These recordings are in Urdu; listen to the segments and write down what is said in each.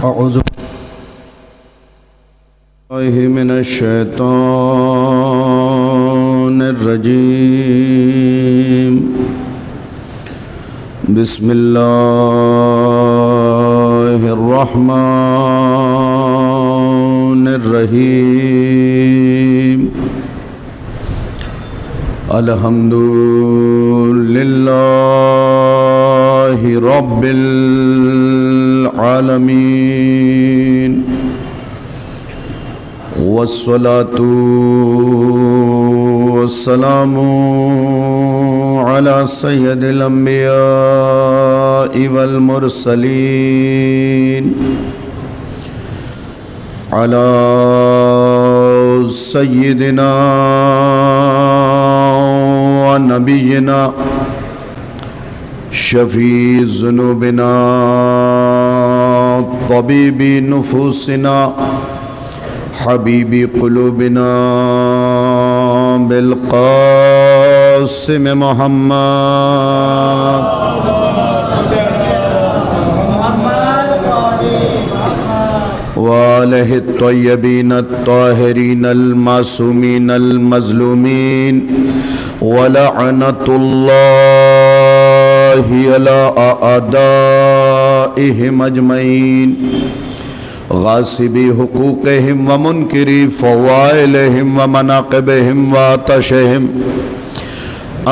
أعوذ بالله من الشيطان الرجيم. بسم الله الرحمن الرحيم. الحمد لله رب العالمين، والصلاة والسلام على سيد الأنبياء والمرسلين، على سيدنا ونبينا شفيع ذنوبنا طبيب نفوسنا حبيب قلوبنا بالقاسم محمد وآله الطيبين الطاهرين المعصومين المظلومين، ولعنة الله على أعدائهم أجمعين، غاصبي حقوقهم ومنكري فضائلهم ومناقبهم وعطشهم.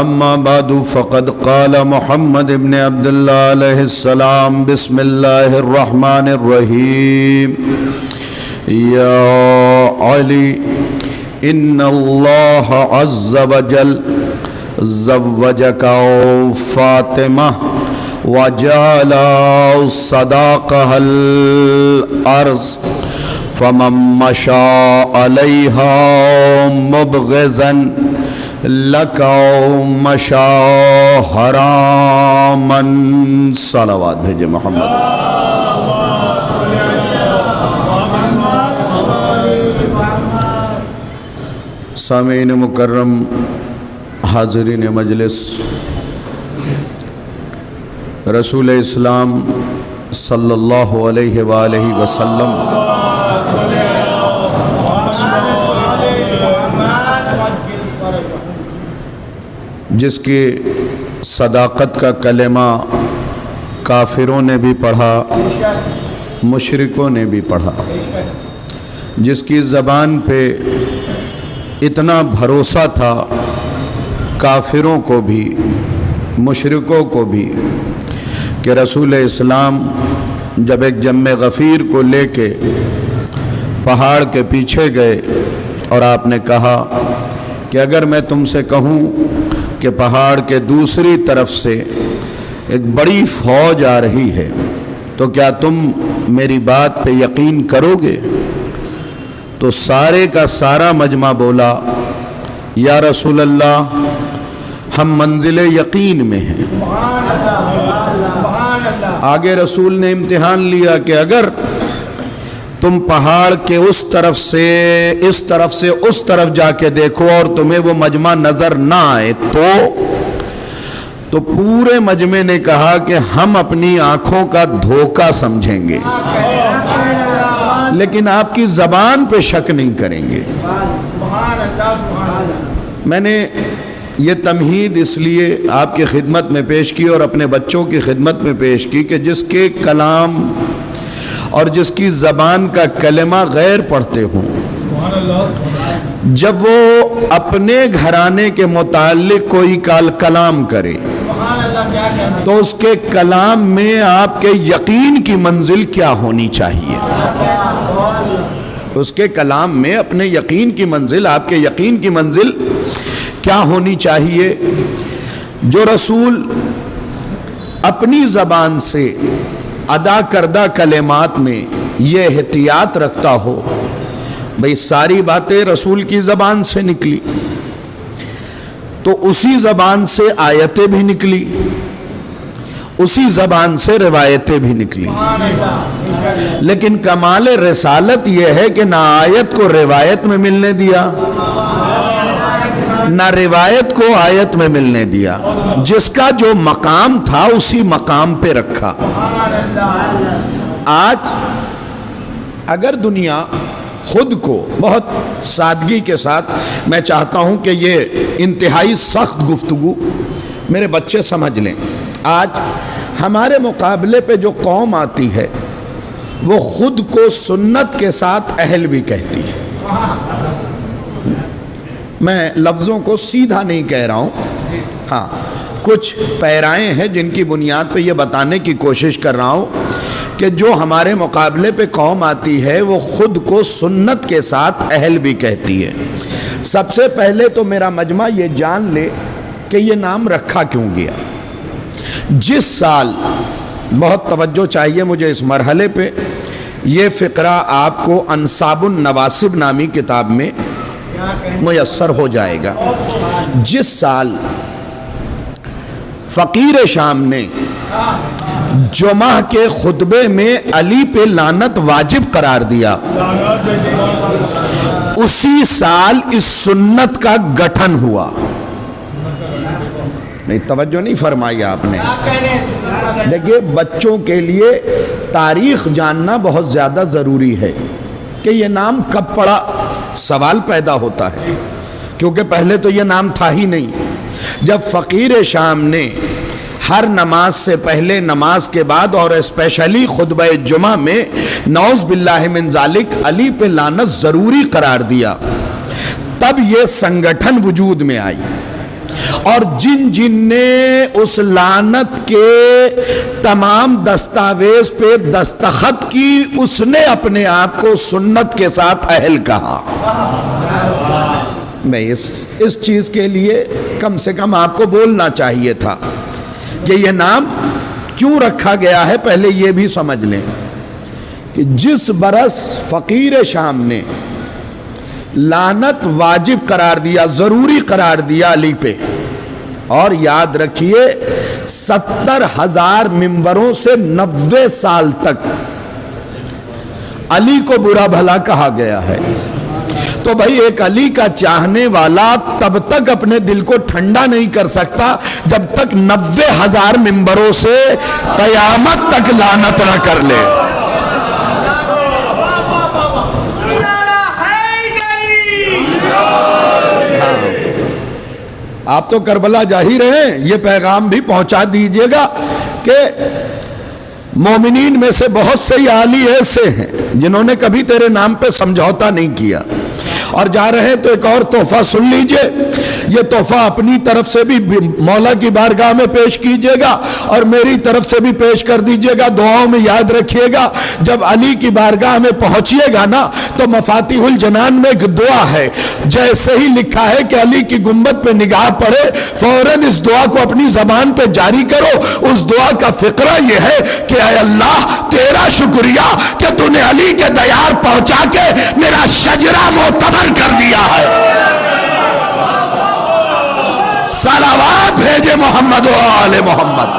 أما بعد، فقد قال محمد بن عبد الله عليه السلام: بسم الله الرحمن الرحيم. يا علي، إن الله عز وجل زوجك فاطمة وجعل صداقها الأرض، فمن مشى عليها مبغضا لك مشى حراما. صلوات بھیجے محمد. سامعین مکرم، حاضرین مجلس، رسول اسلام صلی اللہ علیہ وآلہ وسلم جس کی صداقت کا کلمہ کافروں نے بھی پڑھا، مشرکوں نے بھی پڑھا، جس کی زبان پہ اتنا بھروسہ تھا کافروں کو بھی مشرکوں کو بھی، کہ رسول اسلام جب ایک جم غفیر کو لے کے پہاڑ کے پیچھے گئے اور آپ نے کہا کہ اگر میں تم سے کہوں کہ پہاڑ کے دوسری طرف سے ایک بڑی فوج آ رہی ہے تو کیا تم میری بات پہ یقین کرو گے؟ تو سارے کا سارا مجمع بولا: یا رسول اللہ، ہم منزل یقین میں ہیں. آگے رسول نے امتحان لیا کہ اگر تم پہاڑ کے اس طرف سے اس طرف جا کے دیکھو اور تمہیں وہ مجمع نظر نہ آئے تو پورے مجمع نے کہا کہ ہم اپنی آنکھوں کا دھوکہ سمجھیں گے، لیکن آپ کی زبان پہ شک نہیں کریں گے. میں نے یہ تمہید اس لیے آپ کی خدمت میں پیش کی اور اپنے بچوں کی خدمت میں پیش کی کہ جس کے کلام اور جس کی زبان کا کلمہ غیر پڑھتے ہوں، جب وہ اپنے گھرانے کے متعلق کوئی کلام کرے تو اس کے کلام میں آپ کے یقین کی منزل کیا ہونی چاہیے؟ اس کے کلام میں اپنے یقین کی منزل، آپ کے یقین کی منزل کیا ہونی چاہیے؟ جو رسول اپنی زبان سے ادا کردہ کلمات میں یہ احتیاط رکھتا ہو، بھئی ساری باتیں رسول کی زبان سے نکلی تو اسی زبان سے آیتیں بھی نکلی، اسی زبان سے روایتیں بھی نکلی. لیکن کمال رسالت یہ ہے کہ نہ آیت کو روایت میں ملنے دیا، نہ روایت کو آیت میں ملنے دیا، جس کا جو مقام تھا اسی مقام پہ رکھا۔ آج اگر دنیا خود کو بہت سادگی کے ساتھ، میں چاہتا ہوں کہ یہ انتہائی سخت گفتگو میرے بچے سمجھ لیں، آج ہمارے مقابلے پہ جو قوم آتی ہے وہ خود کو سنت کے ساتھ اہل بھی کہتی ہے۔ میں لفظوں کو سیدھا نہیں کہہ رہا ہوں، ہاں کچھ پیرائیں ہیں جن کی بنیاد پہ یہ بتانے کی کوشش کر رہا ہوں کہ جو ہمارے مقابلے پہ قوم آتی ہے وہ خود کو سنت کے ساتھ اہل بھی کہتی ہے۔ سب سے پہلے تو میرا مجمع یہ جان لے کہ یہ نام رکھا کیوں گیا۔ جس سال، بہت توجہ چاہیے مجھے اس مرحلے پہ، یہ فقرہ آپ کو انساب النواسب نامی کتاب میں میسر ہو جائے گا۔ جس سال فقیر شام نے جمعہ کے خطبے میں علی پہ لعنت واجب قرار دیا، اسی سال اس سنت کا گٹھن ہوا۔ نہیں توجہ نہیں فرمائی آپ نے۔ دیکھیے بچوں کے لیے تاریخ جاننا بہت زیادہ ضروری ہے کہ یہ نام کب پڑا، سوال پیدا ہوتا ہے کیونکہ پہلے تو یہ نام تھا ہی نہیں۔ جب فقیر شام نے ہر نماز سے پہلے، نماز کے بعد اور اسپیشلی خطبہ جمعہ میں نعوذ باللہ من ذالک علی پہ لعنت ضروری قرار دیا، تب یہ سنگٹھن وجود میں آئی، اور جن جن نے اس لعنت کے تمام دستاویز پہ دستخط کی، اس نے اپنے آپ کو سنت کے ساتھ اہل کہا۔ میں اس چیز کے لیے کم سے کم آپ کو بولنا چاہیے تھا کہ یہ نام کیوں رکھا گیا ہے۔ پہلے یہ بھی سمجھ لیں کہ جس برس فقیر شام نے لعنت واجب قرار دیا، ضروری قرار دیا علی پہ، اور یاد رکھیے 70,000 ممبروں سے 90 سال تک علی کو برا بھلا کہا گیا ہے، تو بھائی ایک علی کا چاہنے والا تب تک اپنے دل کو ٹھنڈا نہیں کر سکتا جب تک 90,000 ممبروں سے قیامت تک لعنت نہ کر لے۔ آپ تو کربلا جا ہی رہے ہیں، یہ پیغام بھی پہنچا دیجئے گا کہ مومنین میں سے بہت سے عالی ایسے ہیں جنہوں نے کبھی تیرے نام پہ سمجھوتا نہیں کیا۔ اور جا رہے ہیں تو ایک اور تحفہ سن لیجئے، یہ تحفہ اپنی طرف سے بھی مولا کی بارگاہ میں پیش کیجئے گا اور میری طرف سے بھی پیش کر دیجئے گا۔ دعاؤں میں یاد رکھیے گا، جب علی کی بارگاہ میں پہنچیے گا نا تو مفاتیح الجنان میں ایک دعا ہے، جیسے ہی لکھا ہے کہ علی کی گنبد پہ نگاہ پڑے فوراً اس دعا کو اپنی زبان پہ جاری کرو۔ اس دعا کا فقرہ یہ ہے کہ اے اللہ تیرا شکریہ کہ تو نے علی کے دیار پہنچا کے میرا شجرہ معتبر کر دیا ہے۔ صلوات بھیجے محمد و آل محمد۔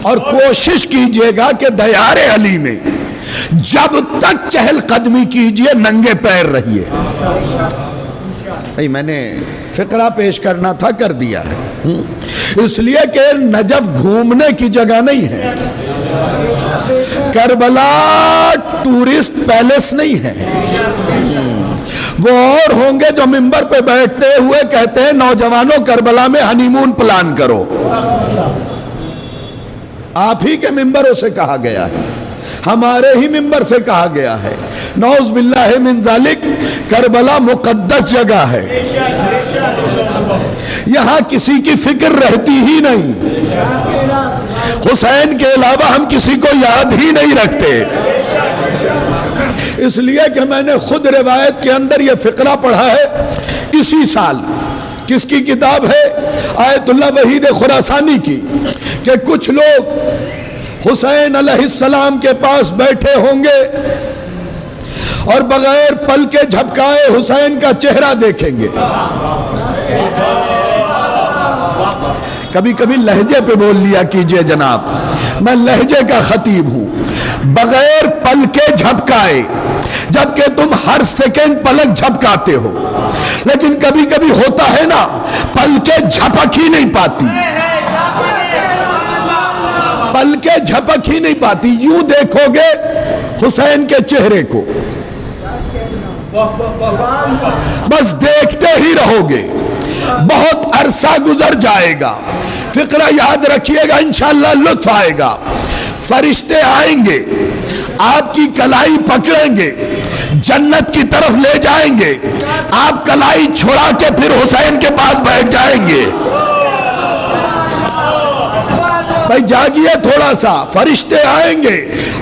اور کوشش کیجئے گا کہ دیار علی میں جب تک چہل قدمی کیجئے ننگے پیر رہیے۔ میں نے فقرہ پیش کرنا تھا، کر دیا ہے، اس لیے کہ نجف گھومنے کی جگہ نہیں ہے، کربلا ٹورسٹ پیلیس نہیں ہے۔ وہ اور ہوں گے جو ممبر پہ بیٹھتے ہوئے کہتے ہیں نوجوانوں کربلا میں ہنی مون پلان کرو۔ آپ ہی کے ممبروں سے کہا گیا ہے، ہمارے ہی ممبر سے کہا گیا ہے، نعوذ باللہ من ذالک کربلا مقدس جگہ ہے، یہاں کسی کی فکر رہتی ہی نہیں، حسین کے علاوہ ہم کسی کو یاد ہی نہیں رکھتے۔ اس لیے کہ میں نے خود روایت کے اندر یہ فقرہ پڑھا ہے اسی سال، کس کی کتاب ہے؟ آیت اللہ وحید خراسانی کی، کہ کچھ لوگ حسین علیہ السلام کے پاس بیٹھے ہوں گے اور بغیر پل کے جھپکائے حسین کا چہرہ دیکھیں گے۔ کبھی کبھی لہجے پہ بول لیا کیجئے جناب، میں لہجے کا خطیب ہوں، بغیر پلکے جھپکائے، جبکہ تم ہر سیکنڈ پلک جھپکاتے ہو، لیکن کبھی کبھی ہوتا ہے نا پلکے جھپک ہی نہیں پاتی، پلکے جھپک ہی نہیں پاتی، یوں دیکھو گے حسین کے چہرے کو بس دیکھتے ہی رہو گے، بہت عرصہ گزر جائے گا، فقرہ یاد رکھیے گا، انشاءاللہ لطف آئے گا، فرشتے آئیں گے، آپ کی کلائی پکڑیں گے، جنت کی طرف لے جائیں گے، آپ کلائی چھوڑا کے پھر حسین کے پاس بیٹھ جائیں گے۔ بھائی جاگیے تھوڑا سا، فرشتے آئیں گے۔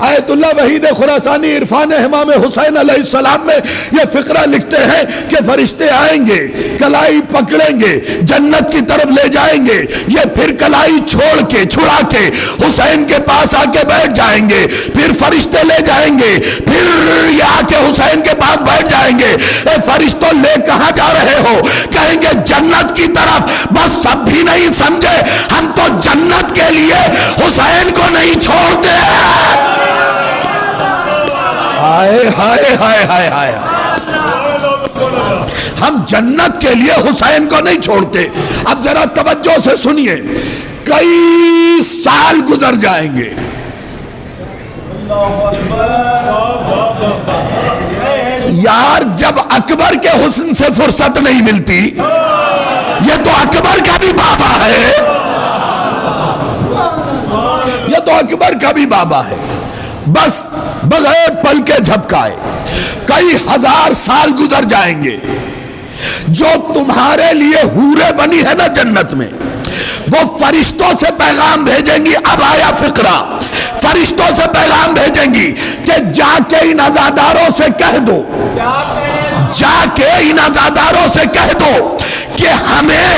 آیت اللہ وحید خراسانی عرفان امام حسین علیہ السلام میں یہ فقرہ لکھتے ہیں کہ فرشتے آئیں گے، کلائی پکڑیں گے، جنت کی طرف لے جائیں گے، یہ پھر کلائی چھوڑ کے چھڑا کے حسین کے پاس آ کے بیٹھ جائیں گے، پھر فرشتے لے جائیں گے، پھر یہ آ کے حسین کے پاس بیٹھ جائیں گے۔ اے فرشتوں لے کہاں جا رہے ہو؟ کہیں گے جنت کی طرف۔ بس سب بھی نہیں سمجھے، ہم تو جنت کے لیے حسین کو نہیں چھوڑتے۔ ہائے ہائے ہائے ہائے ہائے، ہم جنت کے لیے حسین کو نہیں چھوڑتے۔ اب ذرا توجہ سے سنیے، کئی سال گزر جائیں گے، یار جب اکبر کے حسن سے فرصت نہیں ملتی، یہ تو اکبر کا بھی بابا ہے، یہ تو اکبر کا بھی بابا ہے، بس بغیر پل کے جھپکائے کئی ہزار سال گزر جائیں گے۔ جو تمہارے لیے حوریں بنی ہے نا جنت میں، وہ فرشتوں سے پیغام بھیجیں گی۔ اب آیا فقرہ، فرشتوں سے پیغام بھیجیں گی کہ جا کے ان عزاداروں سے کہہ دو، جا کے ان عزاداروں سے کہہ دو کہ ہمیں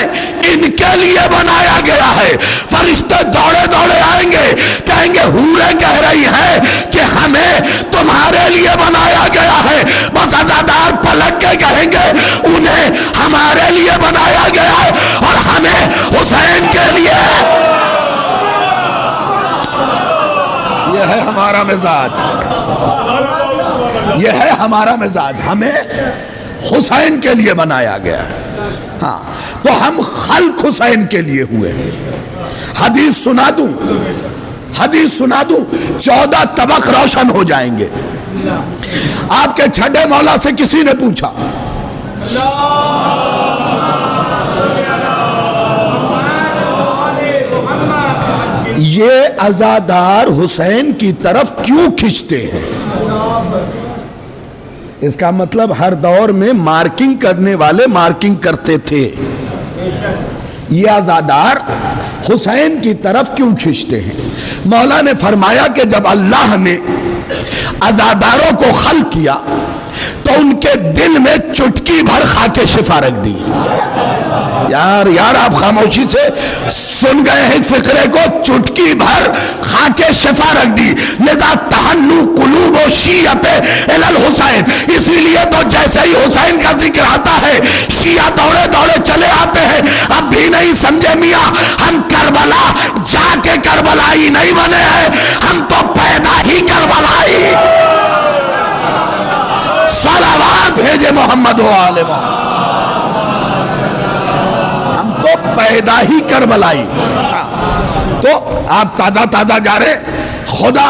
ان کے لیے بنایا گیا ہے۔ فرشتے دوڑے دوڑے آئیں گے، کہیں گے حوریں کہہ رہی ہیں کہ ہمیں تمہارے لیے بنایا گیا ہے۔ بس عزادار پلٹ کے کہیں گے انہیں ہمارے لیے بنایا گیا ہے اور ہمیں حسین کے لیے۔ یہ ہے ہمارا مزاج، یہ ہے ہمارا مزاج، ہمیں حسین کے لیے بنایا گیا ہے۔ ہاں تو ہم خلق حسین کے لیے ہوئے۔ حدیث سنا دوں، حدیث سنا دوں، 14 طبق روشن ہو جائیں گے۔ آپ کے چھٹے مولا سے کسی نے پوچھا یہ عزادار حسین کی طرف کیوں کھنچتے ہیں؟ اس کا مطلب ہر دور میں مارکنگ کرنے والے مارکنگ کرتے تھے، یہ عزادار حسین کی طرف کیوں کھنچتے ہیں؟ مولا نے فرمایا کہ جب اللہ نے عزاداروں کو خلق کیا تو ان کے دل میں چٹکی بھر خاک شفا رکھ دی۔ یار آپ خاموشی سے سن گئے ہیں اس فقرے کو، چٹکی بھر خاک شفا رکھ دی، لذا تہنو قلوب و شیعت الی الحسین۔ اسی لیے تو جیسے ہی حسین کا ذکر آتا ہے شیعہ دوڑے دوڑے چلے آتے ہیں۔ اب بھی نہیں سمجھے میاں، ہم کربلا جا کے کربلائی نہیں بنے ہیں، ہم تو پیدا ہی کربلائی۔ صلوات بھیجے محمد و آل محمد، ہم تو پیدا ہی کربلائی۔ تو آپ تازہ تازہ جا رہے، خدا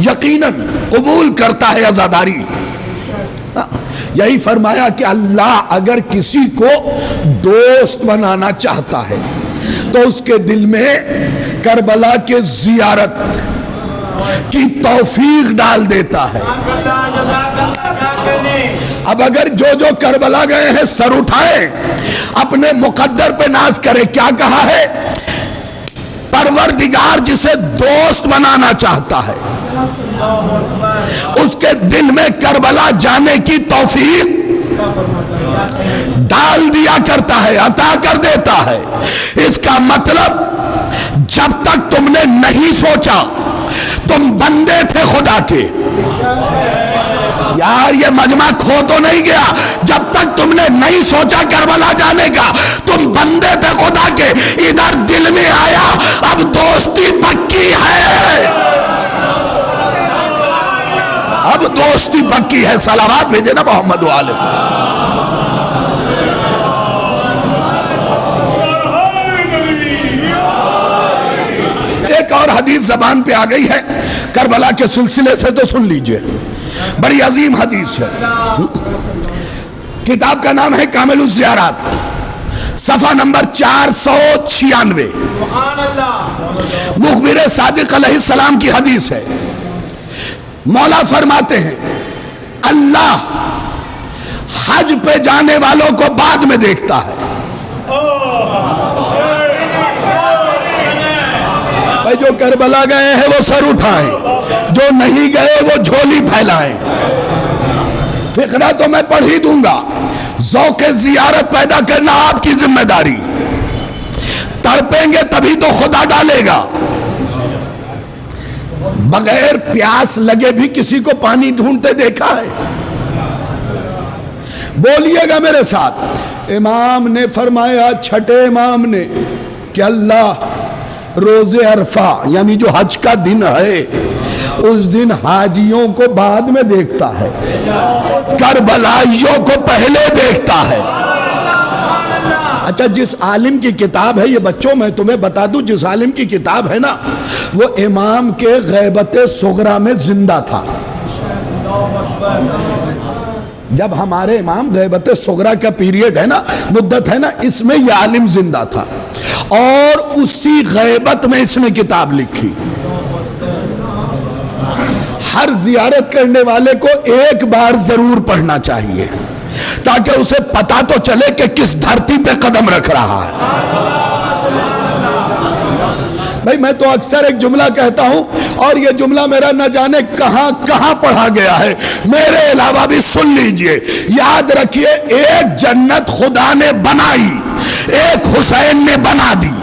یقیناً قبول کرتا ہے عزاداری۔ یہی فرمایا کہ اللہ اگر کسی کو دوست بنانا چاہتا ہے تو اس کے دل میں کربلا کے زیارت کی توفیق ڈال دیتا ہے۔ اب اگر جو کربلا گئے ہیں سر اٹھائیں، اپنے مقدر پہ ناز کرے۔ کیا کہا ہے؟ پروردگار جسے دوست بنانا چاہتا ہے اس کے دل میں کربلا جانے کی توفیق ڈال دیا کرتا ہے، عطا کر دیتا ہے۔ اس کا مطلب جب تک تم نے نہیں سوچا تم بندے تھے خدا کے۔ یار یہ مجمع کھو تو نہیں گیا، جب تک تم نے نہیں سوچا کربلا جانے کا تم بندے تھے خدا کے۔ ادھر دل میں آیا اب دوستی پکی ہے۔ پکی ہے. صلوات بھیجے نا محمد والے. ایک اور حدیث زبان پہ آ گئی ہے کربلا کے سلسلے سے, تو سن لیجئے, بڑی عظیم حدیث ہے. کتاب کا نام ہے کامل الزیارات, صفحہ نمبر 496. مخبر صادق علیہ السلام کی حدیث ہے. مولا فرماتے ہیں اللہ حج پہ جانے والوں کو بعد میں دیکھتا ہے. بھائی جو کربلا گئے ہیں وہ سر اٹھائیں, جو نہیں گئے وہ جھولی پھیلائیں. فقرہ تو میں پڑھ ہی دوں گا, ذوق زیارت پیدا کرنا آپ کی ذمہ داری. تڑپیں گے تبھی تو خدا ڈالے گا. بغیر پیاس لگے بھی کسی کو پانی ڈھونڈتے دیکھا ہے؟ بولیے گا میرے ساتھ. امام نے فرمایا, چھٹے امام نے, کہ اللہ روز عرفہ یعنی جو حج کا دن ہے اس دن حاجیوں کو بعد میں دیکھتا ہے, کربلائیوں کو پہلے دیکھتا ہے. اچھا, جس عالم کی کتاب ہے, یہ بچوں میں تمہیں بتا دوں, جس عالم کی کتاب ہے نا وہ امام کے غیبت صغرا میں زندہ تھا. جب ہمارے امام غیبت صغرا کا پیریڈ ہے نا, مدت ہے نا, اس میں یہ عالم زندہ تھا اور اسی غیبت میں اس نے کتاب لکھی. ہر زیارت کرنے والے کو ایک بار ضرور پڑھنا چاہیے تاکہ اسے پتا تو چلے کہ کس دھرتی پہ قدم رکھ رہا ہے. بھائی میں تو اکثر ایک جملہ کہتا ہوں اور یہ جملہ میرا نہ جانے کہاں کہاں پڑھا گیا ہے, میرے علاوہ بھی سن لیجئے. یاد رکھیے, ایک جنت خدا نے بنائی, ایک حسین نے بنا دی.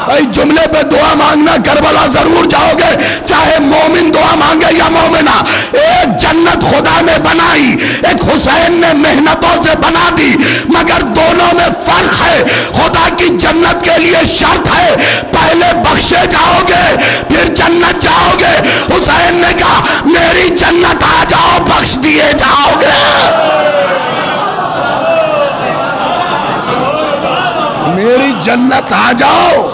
بھائی جملے پہ دعا مانگنا, کربلا ضرور جاؤ گے چاہے مومن دعا مانگے یا مومنہ. ایک جنت خدا نے بنائی, ایک حسین نے محنتوں سے بنا دی, مگر دونوں میں فرق ہے. خدا کی جنت کے لیے شرط ہے پہلے بخشے جاؤ گے پھر جنت جاؤ گے. حسین نے کہا میری جنت آ جاؤ, بخش دیے جاؤ گے. میری جنت آ جاؤ,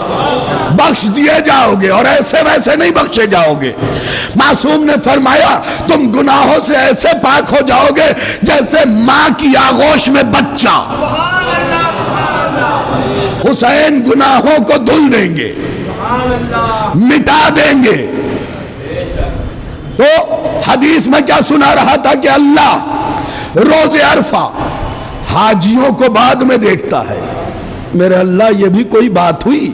بخش دیے جاؤ گے, اور ایسے ویسے نہیں بخشے جاؤ گے. معصوم نے فرمایا تم گناہوں سے ایسے پاک ہو جاؤ گے جیسے ماں کی آغوش میں بچہ. حسین گناہوں کو دھل دیں گے, مٹا دیں گے. تو حدیث میں کیا سنا رہا تھا کہ اللہ روز عرفہ حاجیوں کو بعد میں دیکھتا ہے. میرے اللہ, یہ بھی کوئی بات ہوئی؟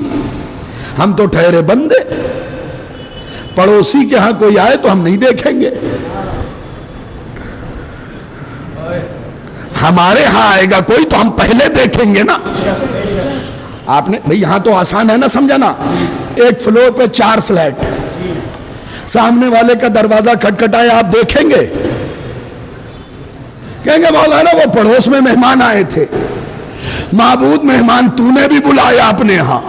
ہم تو ٹھہرے بندے, پڑوسی کے ہاں کوئی آئے تو ہم نہیں دیکھیں گے, ہمارے ہاں آئے گا کوئی تو ہم پہلے دیکھیں گے نا. آپ نے بھئی یہاں تو آسان ہے نا, سمجھا نا. ایک فلور پہ 4 فلیٹ, سامنے والے کا دروازہ کھٹکھٹائے آپ دیکھیں گے, کہیں گے مولانا وہ پڑوس میں مہمان آئے تھے. معبود مہمان تو نے بھی بلایا اپنے ہاں.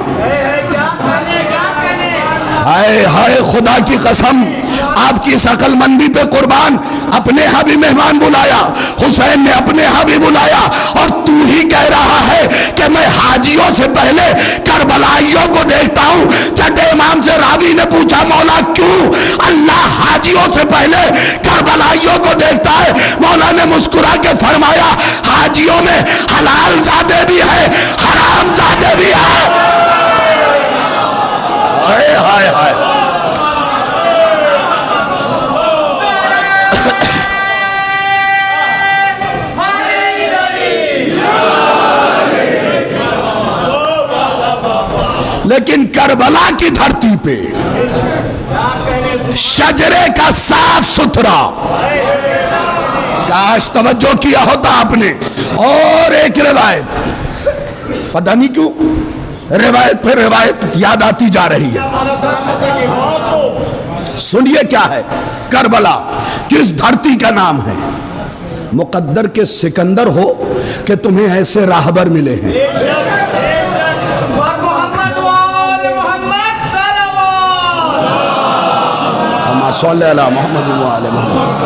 ہائے ہائے خدا کی قسم, آپ کی عقل مندی پہ قربان, اپنے ہاں بھی مہمان بلایا, حسین نے اپنے ہاں بھی بلایا, اور تو ہی کہہ رہا ہے کہ میں حاجیوں سے پہلے کربلائیوں کو دیکھتا ہوں. چھٹے امام سے راوی نے پوچھا مولا کیوں؟ اللہ حاجیوں سے پہلے کربلائیوں کو دیکھتا ہے. مولا نے مسکرا کے فرمایا حاجیوں میں حلال زادے بھی ہے, حرام زادے بھی ہے. ہائے ہائے ہائے, لیکن کربلا کی دھرتی پہ شجرے کا صاف ستھرا, کاش توجہ کیا ہوتا آپ نے. اور ایک روایت, پتہ نہیں کیوں روایت پہ روایت یاد آتی جا رہی ہے. سنیے کیا ہے کربلا, کس دھرتی کا نام ہے. مقدر کے سکندر ہو کہ تمہیں ایسے راہبر ملے ہیں. صلی اللہ محمد و آل محمد۔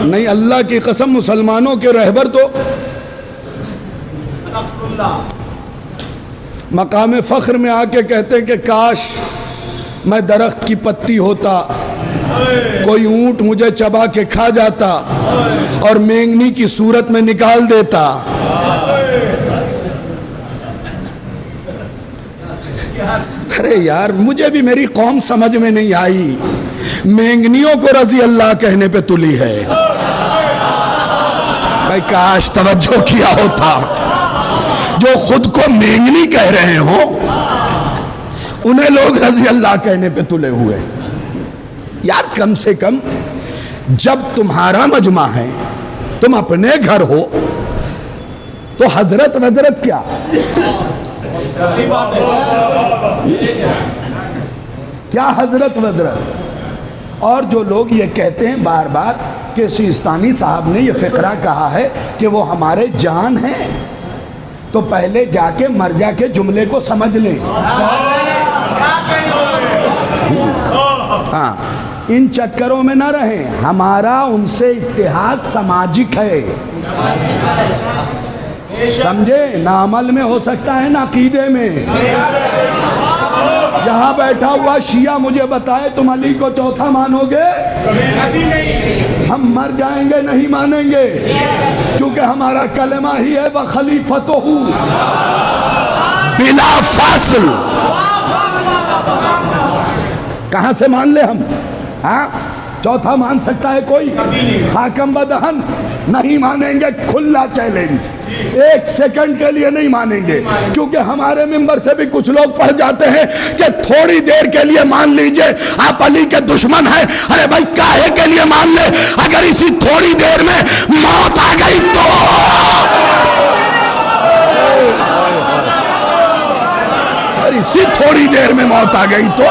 نہیں، اللہ کی قسم مسلمانوں کے رہبر تو مقام فخر میں آ کے کہتے کہ کاش میں درخت کی پتی ہوتا، کوئی اونٹ مجھے چبا کے کھا جاتا اور مینگنی کی صورت میں نکال دیتا۔ ارے یار، مجھے بھی میری قوم سمجھ میں نہیں آئی، مینگنیوں کو رضی اللہ کہنے پہ تلی ہے۔ بھائی کاش توجہ کیا ہوتا، جو خود کو مینگنی کہہ رہے ہوں انہیں لوگ رضی اللہ کہنے پہ تلے ہوئے۔ یار کم سے کم جب تمہارا مجمع ہے، تم اپنے گھر ہو، تو حضرت نظرت کیا؟ کیا حضرت نظرت؟ اور جو لوگ یہ کہتے ہیں بار بار کہ سیستانی صاحب نے یہ فقرہ کہا ہے کہ وہ ہمارے جان ہیں، تو پہلے جا کے مرجع کے جملے کو سمجھ لیں۔ ہاں، ان چکروں میں نہ رہیں، ہمارا ان سے اتحاد سماجک ہے، سمجھے؟ نہ عمل میں ہو سکتا ہے نہ عقیدے میں۔ یہاں بیٹھا ہوا شیعہ مجھے بتائے تم علی کو چوتھا مانو گے؟ ہم مر جائیں گے نہیں مانیں گے، کیونکہ ہمارا کلمہ ہی ہے وَخَلِيفَتُهُ بلا فاصل۔ کہاں سے مان لے ہم؟ ہاں، چوتھا مان سکتا ہے کوئی؟ خاکم بدہن نہیں مانیں گے، کھلا چیلنج، ایک سیکنڈ کے لیے نہیں مانیں گے، کیونکہ ہمارے ممبر سے بھی کچھ لوگ پڑھ جاتے ہیں کہ تھوڑی دیر کے لیے مان لیجئے آپ علی کے دشمن ہیں۔ ارے بھائی کاہے کے لیے مان لے؟ اگر اسی تھوڑی دیر میں موت آ گئی تو اسی تھوڑی دیر میں موت آ گئی تو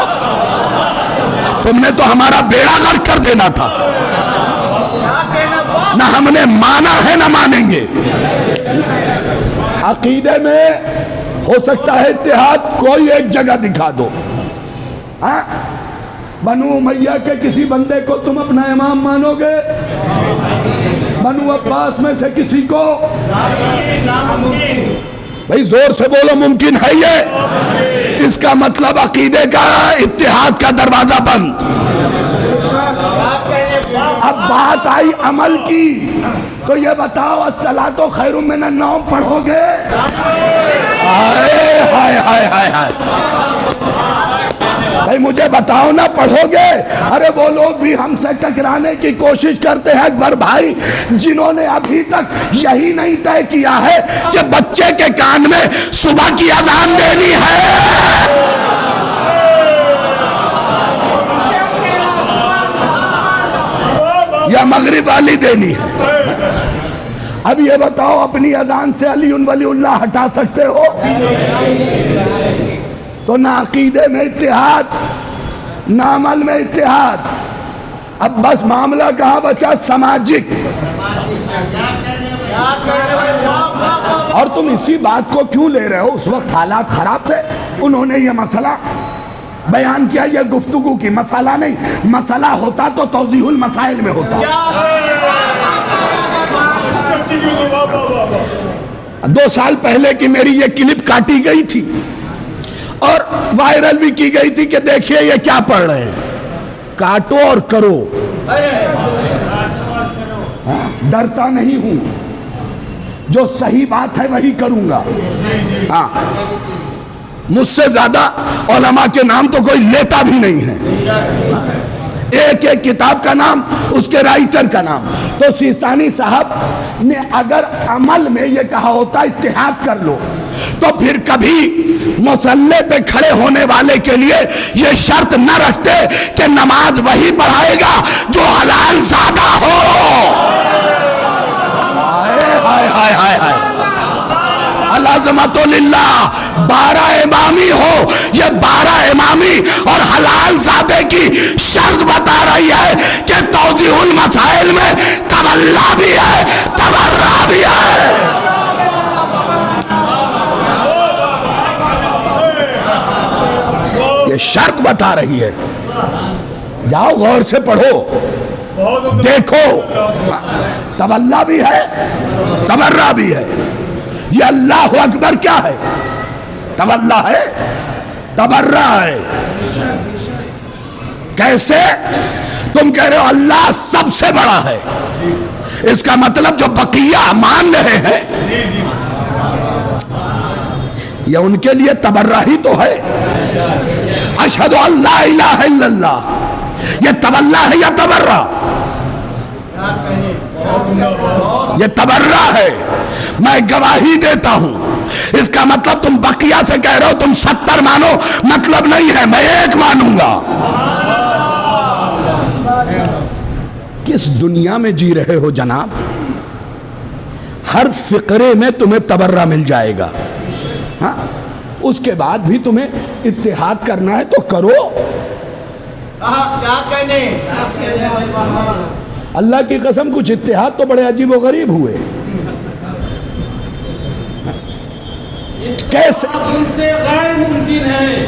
تم نے تو ہمارا بیڑا غرق کر دینا تھا۔ نہ ہم نے مانا ہے نہ مانیں گے۔ عقیدے میں ہو سکتا ہے اتحاد، کوئی ایک جگہ دکھا دو۔ ہاں، بنو امیہ کے کسی بندے کو تم اپنا امام مانو گے؟ بنو عباس میں سے کسی کو؟ بھائی زور سے بولو، ممکن ہے یہ؟ اس کا مطلب عقیدے کا اتحاد کا دروازہ بند۔ اب بات آئی عمل کی، تو یہ بتاؤ الصلاۃ خیر من النوم پڑھو گے؟ ہائے ہائے ہائے ہائے ہائے، بھائی مجھے بتاؤ نا، پڑھو گے؟ ارے وہ لوگ بھی ہم سے ٹکرانے کی کوشش کرتے ہیں اکبر بھائی، جنہوں نے ابھی تک یہی نہیں طے کیا ہے کہ بچے کے کان میں صبح کی اذان دینی ہے۔ یا مغرب والی دینی ہے۔ اب یہ بتاؤ اپنی اذان سے علی ولی اللہ ہٹا سکتے ہو؟ تو نہ عقیدے میں اتحاد، نہ عمل میں اتحاد۔ اب بس معاملہ کہاں بچا؟ سماجک۔ اور تم اسی بات کو کیوں لے رہے ہو؟ اس وقت حالات خراب تھے، انہوں نے یہ مسئلہ بیان کیا، یہ گفتگو کی مسئلہ نہیں، مسئلہ ہوتا تو توضیح المسائل میں ہوتا۔ 2 سال پہلے کی میری یہ کلپ کاٹی گئی تھی اور وائرل بھی کی گئی تھی کہ دیکھیے یہ کیا پڑھ رہے ہیں۔ کاٹو اور کرو، ڈرتا نہیں ہوں، جو صحیح بات ہے وہی کروں گا۔ ہاں، مجھ سے زیادہ علماء کے نام تو کوئی لیتا بھی نہیں ہے، ایک ایک کتاب کا نام، اس کے رائٹر کا نام۔ تو سیستانی صاحب نے اگر عمل میں یہ کہا ہوتا اتحاد کر لو، تو پھر کبھی مصلی پہ کھڑے ہونے والے کے لیے یہ شرط نہ رکھتے کہ نماز وہی پڑھائے گا جو حلال زادہ ہو۔ ہائے ہائے ہائے ہائے، العظمت للہ، 12 امامی ہو، یہ 12 امامی اور حلال زادے کی شرط بتا رہی ہے کہ توضیح المسائل میں تولا بھی ہے، تورا بھی ہے۔ یہ شرط بتا رہی ہے۔ جاؤ غور سے پڑھو، دیکھو، تولا بھی ہے، تبرہ بھی ہے۔ یہ اللہ اکبر کیا ہے؟ تولا ہے، تبرہ ہے۔ کیسے؟ تم کہہ رہے ہو اللہ سب سے بڑا ہے، اس کا مطلب جو بقیہ مان رہے ہیں یہ ان کے لیے تبرہ ہی تو ہے۔ اشہد ان لا الہ الا اللہ، یہ تولا ہے یا تبرہ؟ یہ تبرہ ہے۔ میں گواہی دیتا ہوں، اس کا مطلب تم بقیہ سے کہہ رہے ہو تم 70 مانو، مطلب نہیں ہے، میں ایک مانوں گا۔ کس دنیا میں جی رہے ہو جناب؟ ہر فقرے میں تمہیں تبرہ مل جائے گا، ہاں؟ اس کے بعد بھی تمہیں اتحاد کرنا ہے تو کرو۔ کیا کہنے؟ اللہ کی قسم کچھ اتحاد تو بڑے عجیب و غریب ہوئے۔ کیسے؟ ان سے غیر ممکن ہے،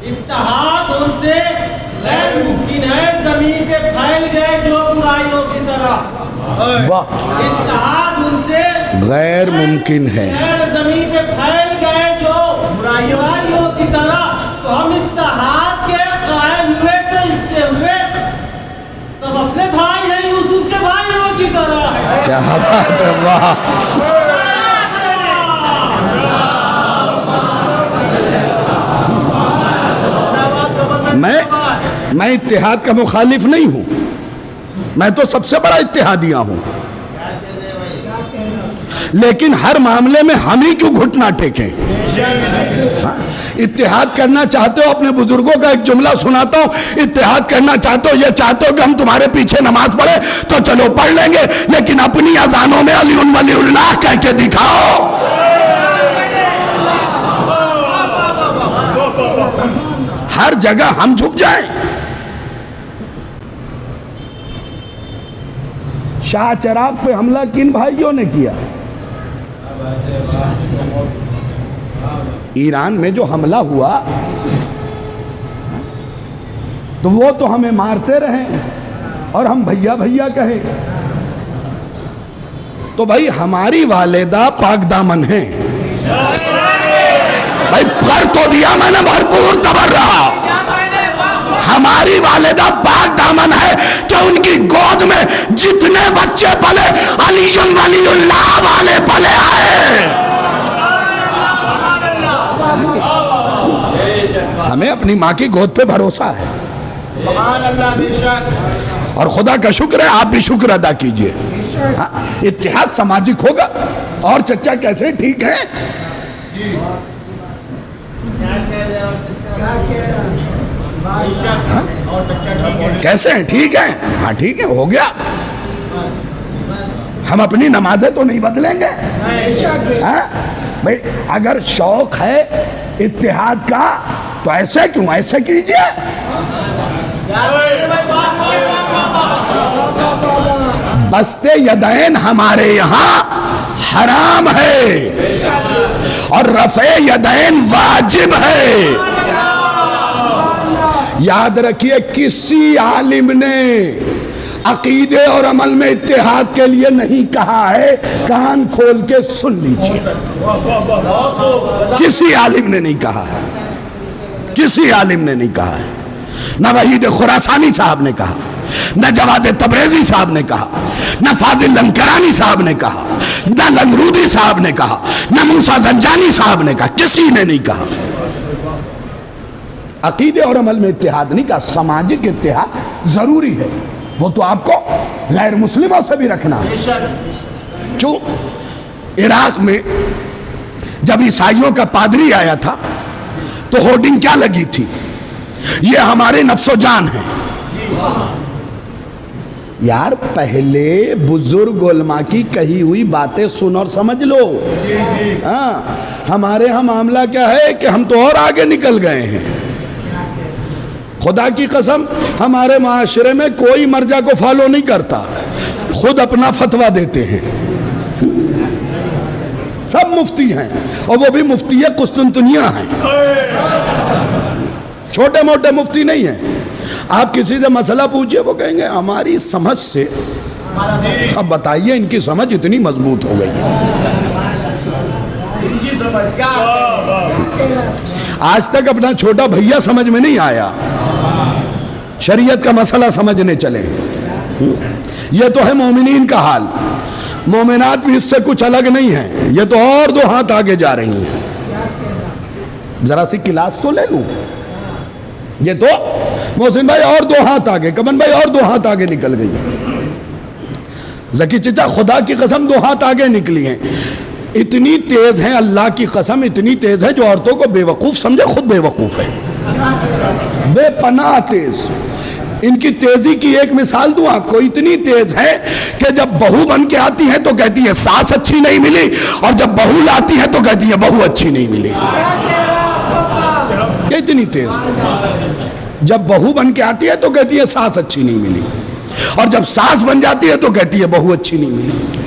اتحاد ان سے غیر ممکن ہے، زمین پہ پھیل گئے جو برائیوں کی طرح۔ واہ، اتحاد ان سے غیر ممکن ہے۔ زمین پہ پھیل گئے جو برائیوں کی طرح، تو ہم اتحاد کے قائل ہوئے تو اجتے ہوئے سب اپنے بھائی ہیں، یوسف کے بھائیوں کی طرح ہے۔ کیا بات ہے، واہ۔ میں اتحاد کا مخالف نہیں ہوں، میں تو سب سے بڑا اتحادیہ ہوں، لیکن ہر معاملے میں ہم ہی کیوں گھٹنا ٹیکیں؟ اتحاد کرنا چاہتے ہو، اپنے بزرگوں کا ایک جملہ سناتا ہوں، اتحاد کرنا چاہتے ہو، یہ چاہتے ہو کہ ہم تمہارے پیچھے نماز پڑھے تو چلو پڑھ لیں گے، لیکن اپنی اذانوں میں علی ولی اللہ کہہ کے دکھاؤ۔ ہر جگہ ہم جھک جائیں۔ شاہ چراغ پہ حملہ کن بھائیوں نے کیا؟ ایران میں جو حملہ ہوا تو وہ تو ہمیں مارتے رہے اور ہم بھیا بھیا کہیں، تو بھائی ہماری والدہ پاک دامن ہیں، بھائی کر تو دیا میں نے بھرپور تبرہ۔ ہماری والدہ پاک دامن ہے کہ ان کی گود میں جتنے بچے پلے علی ولی اللہ والے پلے آئے۔ ہمیں اپنی ماں کی گود پہ بھروسہ ہے، اور خدا کا شکر ہے، آپ بھی شکر ادا کیجئے۔ اتحاد سماجک ہوگا۔ اور چچا کیسے ٹھیک ہیں؟ کیسے ہیں؟ ٹھیک ہیں؟ ہاں ٹھیک ہے، ہو گیا۔ ہم اپنی نمازیں تو نہیں بدلیں گے، ہاں بھائی؟ اگر شوق ہے اتحاد کا تو ایسے کیوں؟ ایسے کیجئے۔ بستے یدین ہمارے یہاں حرام ہے اور رفع یدین واجب ہے۔ یاد رکھیے، کسی عالم نے عقیدے اور عمل میں اتحاد کے لیے نہیں کہا ہے، کان کھول کے سن لیجیے، کسی عالم نے نہیں کہا ہے، کسی عالم نے نہیں کہا ہے۔ نہ وحید خراسانی صاحب نے کہا، نہ جواد تبریزی صاحب نے کہا، نہ فاضل لنکرانی صاحب نے کہا، نہ لنگرودی صاحب نے کہا، نہ موسیٰ زنجانی صاحب نے کہا، کسی نے نہیں کہا۔ عقیدے اور عمل میں اتحاد نہیں کہا، سماجک اتحاد ضروری ہے، وہ تو آپ کو غیر مسلموں سے بھی رکھنا ہے۔ کیوں؟ عراق میں جب عیسائیوں کا پادری آیا تھا تو ہورڈنگ کیا لگی تھی؟ یہ ہمارے نفس و جان ہیں۔ یار پہلے بزرگ علماء کی کہی ہوئی باتیں سن اور سمجھ لو۔ ہاں، ہمارے ہاں معاملہ کیا ہے کہ ہم تو اور آگے نکل گئے ہیں۔ خدا کی قسم، ہمارے معاشرے میں کوئی مرجع کو فالو نہیں کرتا، خود اپنا فتویٰ دیتے ہیں، سب مفتی ہیں، اور وہ بھی مفتی قسطنطنیہ ہیں۔ چھوٹے موٹے مفتی نہیں ہیں. آپ کسی سے مسئلہ پوچھئے وہ کہیں گے ہماری سمجھ سے. اب بتائیے ان کی سمجھ اتنی مضبوط ہو گئی. آج تک اپنا چھوٹا بھیا سمجھ میں نہیں آیا, شریعت کا مسئلہ سمجھنے چلے. یہ تو ہے مومنین کا حال. مومنات بھی اس سے کچھ الگ نہیں ہیں, یہ تو اور 2 ہاتھ آگے جا رہی ہیں. ذرا سی کلاس تو لے لوں. یہ تو محسن بھائی اور 2 ہاتھ آگے, کمن بھائی اور 2 ہاتھ آگے نکل گئی. ذکی چچا خدا کی قسم 2 ہاتھ آگے نکلی ہیں. اتنی تیز ہیں, اللہ کی قسم اتنی تیز ہے جو عورتوں کو بے وقوف سمجھے خود بے وقوف ہے. بے پناہ تیز. ان کی تیزی کی ایک مثال دوں آپ کو. اتنی تیز ہے کہ جب بہو بن کے آتی ہے تو کہتی ہے ساس اچھی نہیں ملی, اور جب بہو لاتی ہے تو کہتی ہے بہو اچھی نہیں ملی. اتنی تیز. جب بہو بن کے آتی ہے تو کہتی ہے ساس اچھی نہیں ملی, اور جب ساس بن جاتی ہے تو کہتی ہے بہو اچھی نہیں ملی.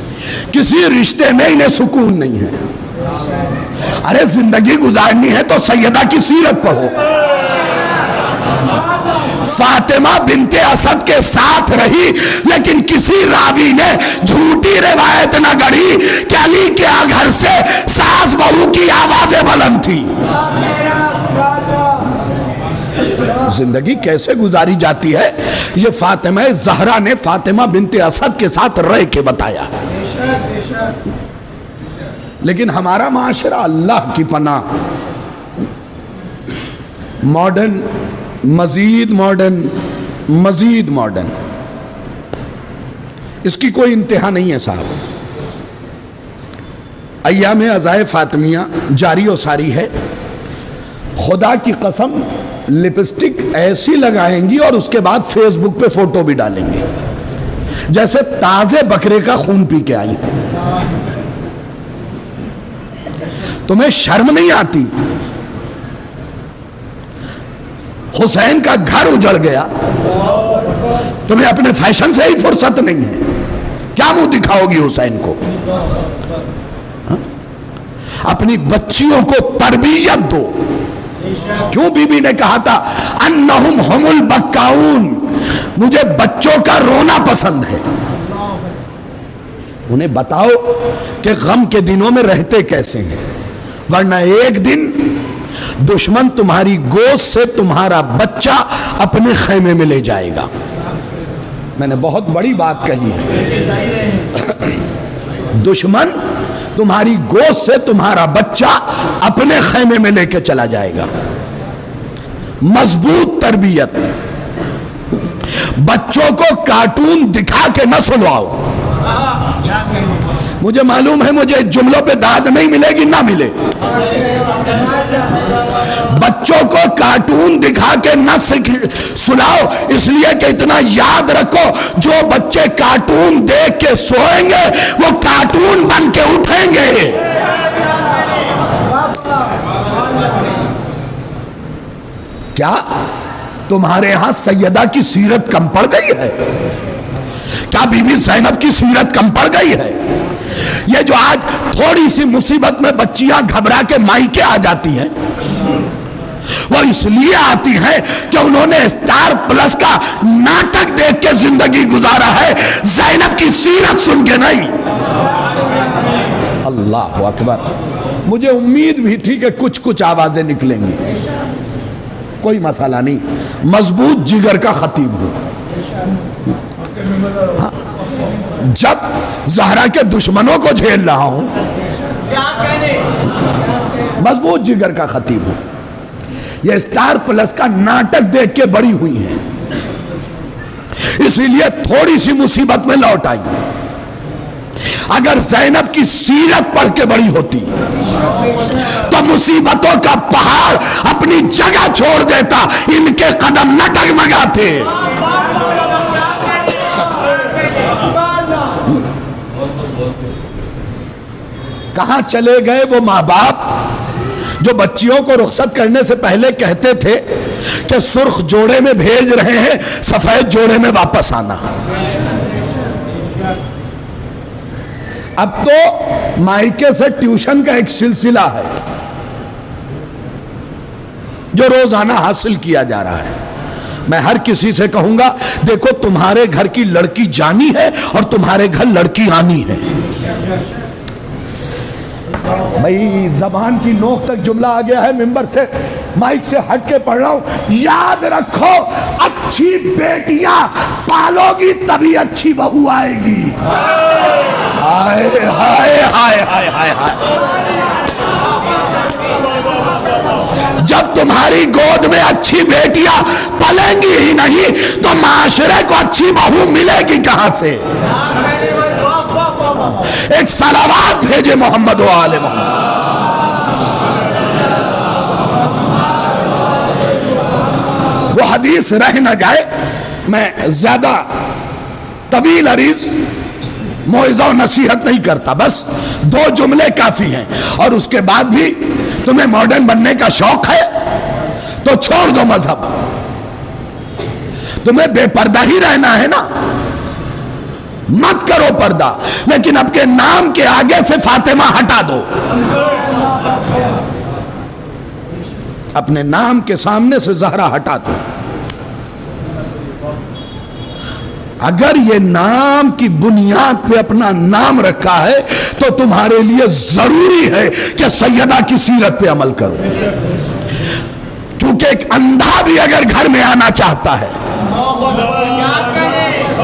کسی رشتے میں انہیں سکون نہیں ہے. ارے زندگی گزارنی ہے تو سیدہ کی سیرت پڑھو. فاطمہ بنت اسد کے ساتھ رہی, لیکن کسی راوی نے جھوٹی روایت نہ گڑھی کہ علی کے گھر سے ساس بہو کی آوازیں بلند تھی. زندگی کیسے گزاری جاتی ہے یہ فاطمہ زہرا نے فاطمہ بنت اسد کے ساتھ رہ کے بتایا. لیکن ہمارا معاشرہ اللہ کی پناہ ماڈرن, مزید ماڈرن, مزید ماڈرن. اس کی کوئی انتہا نہیں ہے صاحب. ایام عزائے فاطمیہ جاری و ساری ہے. خدا کی قسم لپسٹک ایسی لگائیں گی اور اس کے بعد فیس بک پہ فوٹو بھی ڈالیں گے جیسے تازے بکرے کا خون پی کے آئی. تمہیں شرم نہیں آتی؟ حسین کا گھر اجڑ گیا, تمہیں اپنے فیشن سے ہی فرصت نہیں ہے. کیا منہ دکھاؤ گی حسین کو؟ اپنی بچیوں کو تربیت دو. کیوں بی بی نے کہا تھا انہم ہم البکاؤن, مجھے بچوں کا رونا پسند ہے. انہیں بتاؤ کہ غم کے دنوں میں رہتے کیسے ہیں, ورنہ ایک دن دشمن تمہاری گود سے تمہارا بچہ اپنے خیمے میں لے جائے گا. میں نے بہت بڑی بات کہی ہے. دشمن تمہاری گود سے تمہارا بچہ اپنے خیمے میں لے کے چلا جائے گا. مضبوط تربیت. بچوں کو کارٹون دکھا کے نہ سلواؤ. مجھے معلوم ہے مجھے جملوں پہ داد نہیں ملے گی, نہ ملے. بچوں کو کارٹون دکھا کے نہ سلاؤ, اس لیے کہ اتنا یاد رکھو جو بچے کارٹون دیکھ کے سوئیں گے وہ کارٹون بن کے اٹھیں گے. کیا تمہارے ہاں سیدہ کی سیرت کم پڑ گئی ہے؟ کیا بی بی زینب کی سیرت کم پڑ گئی ہے؟ یہ جو آج تھوڑی سی مصیبت میں بچیاں گھبرا کے مائکے آ جاتی ہیں, وہ اس لیے آتی ہیں کہ انہوں نے اسٹار پلس کا ناٹک دیکھ کے زندگی گزارا ہے, زینب کی سیرت سن کے نہیں. اللہ اکبر. مجھے امید بھی تھی کہ کچھ آوازیں نکلیں گی. کوئی مسئلہ نہیں, مضبوط جگر کا خطیب ہوں. جب زہرا کے دشمنوں کو جھیل رہا ہوں, مضبوط جگر کا خطیب ہوں. یہ اسٹار پلس کا ناٹک دیکھ کے بڑی ہوئی ہیں, اسی لیے تھوڑی سی مصیبت میں لوٹ آئی. اگر زینب کی سیرت پڑھ کے بڑی ہوتی تو مصیبتوں کا پہاڑ اپنی جگہ چھوڑ دیتا, ان کے قدم نہ ڈگمگاتے. کہاں چلے گئے وہ ماں باپ جو بچیوں کو رخصت کرنے سے پہلے کہتے تھے کہ سرخ جوڑے میں بھیج رہے ہیں, سفید جوڑے میں واپس آنا. اب تو مائکے سے ٹیوشن کا ایک سلسلہ ہے. جو روزانہ حاصل کیا جا رہا ہے. میں ہر کسی سے کہوں گا دیکھو تمہارے گھر کی لڑکی جانی ہے اور تمہارے گھر لڑکی آنی ہے. بھائی زبان کی نوک تک جملہ آ گیا ہے, ممبر سے مائک سے ہٹ کے پڑھ رہا ہوں. یاد رکھو اچھی بیٹیاں پالو گی تبھی اچھی بہو آئے گی. ہائے ہائے ہائے ہائے ہائے ہائے. جب تمہاری گود میں اچھی بیٹیاں پلیں گی ہی نہیں تو معاشرے کو اچھی بہو ملے گی کہاں سے؟ ایک صلوات بھیجے محمد و آل محمد. وہ حدیث رہ نہ جائے, میں زیادہ طویل عریض موعظہ و نصیحت نہیں کرتا, بس 2 جملے کافی ہیں. اور اس کے بعد بھی تمہیں ماڈرن بننے کا شوق ہے تو چھوڑ دو مذہب. تمہیں بے پردہ ہی رہنا ہے نا, مت کرو پردہ, لیکن اب کے نام کے آگے سے فاطمہ ہٹا دو. اپنے نام کے سامنے سے زہرا ہٹا دو. اگر یہ نام کی بنیاد پہ اپنا نام رکھا ہے تو تمہارے لیے ضروری ہے کہ سیدہ کی سیرت پہ عمل کرو. کیونکہ ایک اندھا بھی اگر گھر میں آنا چاہتا ہے,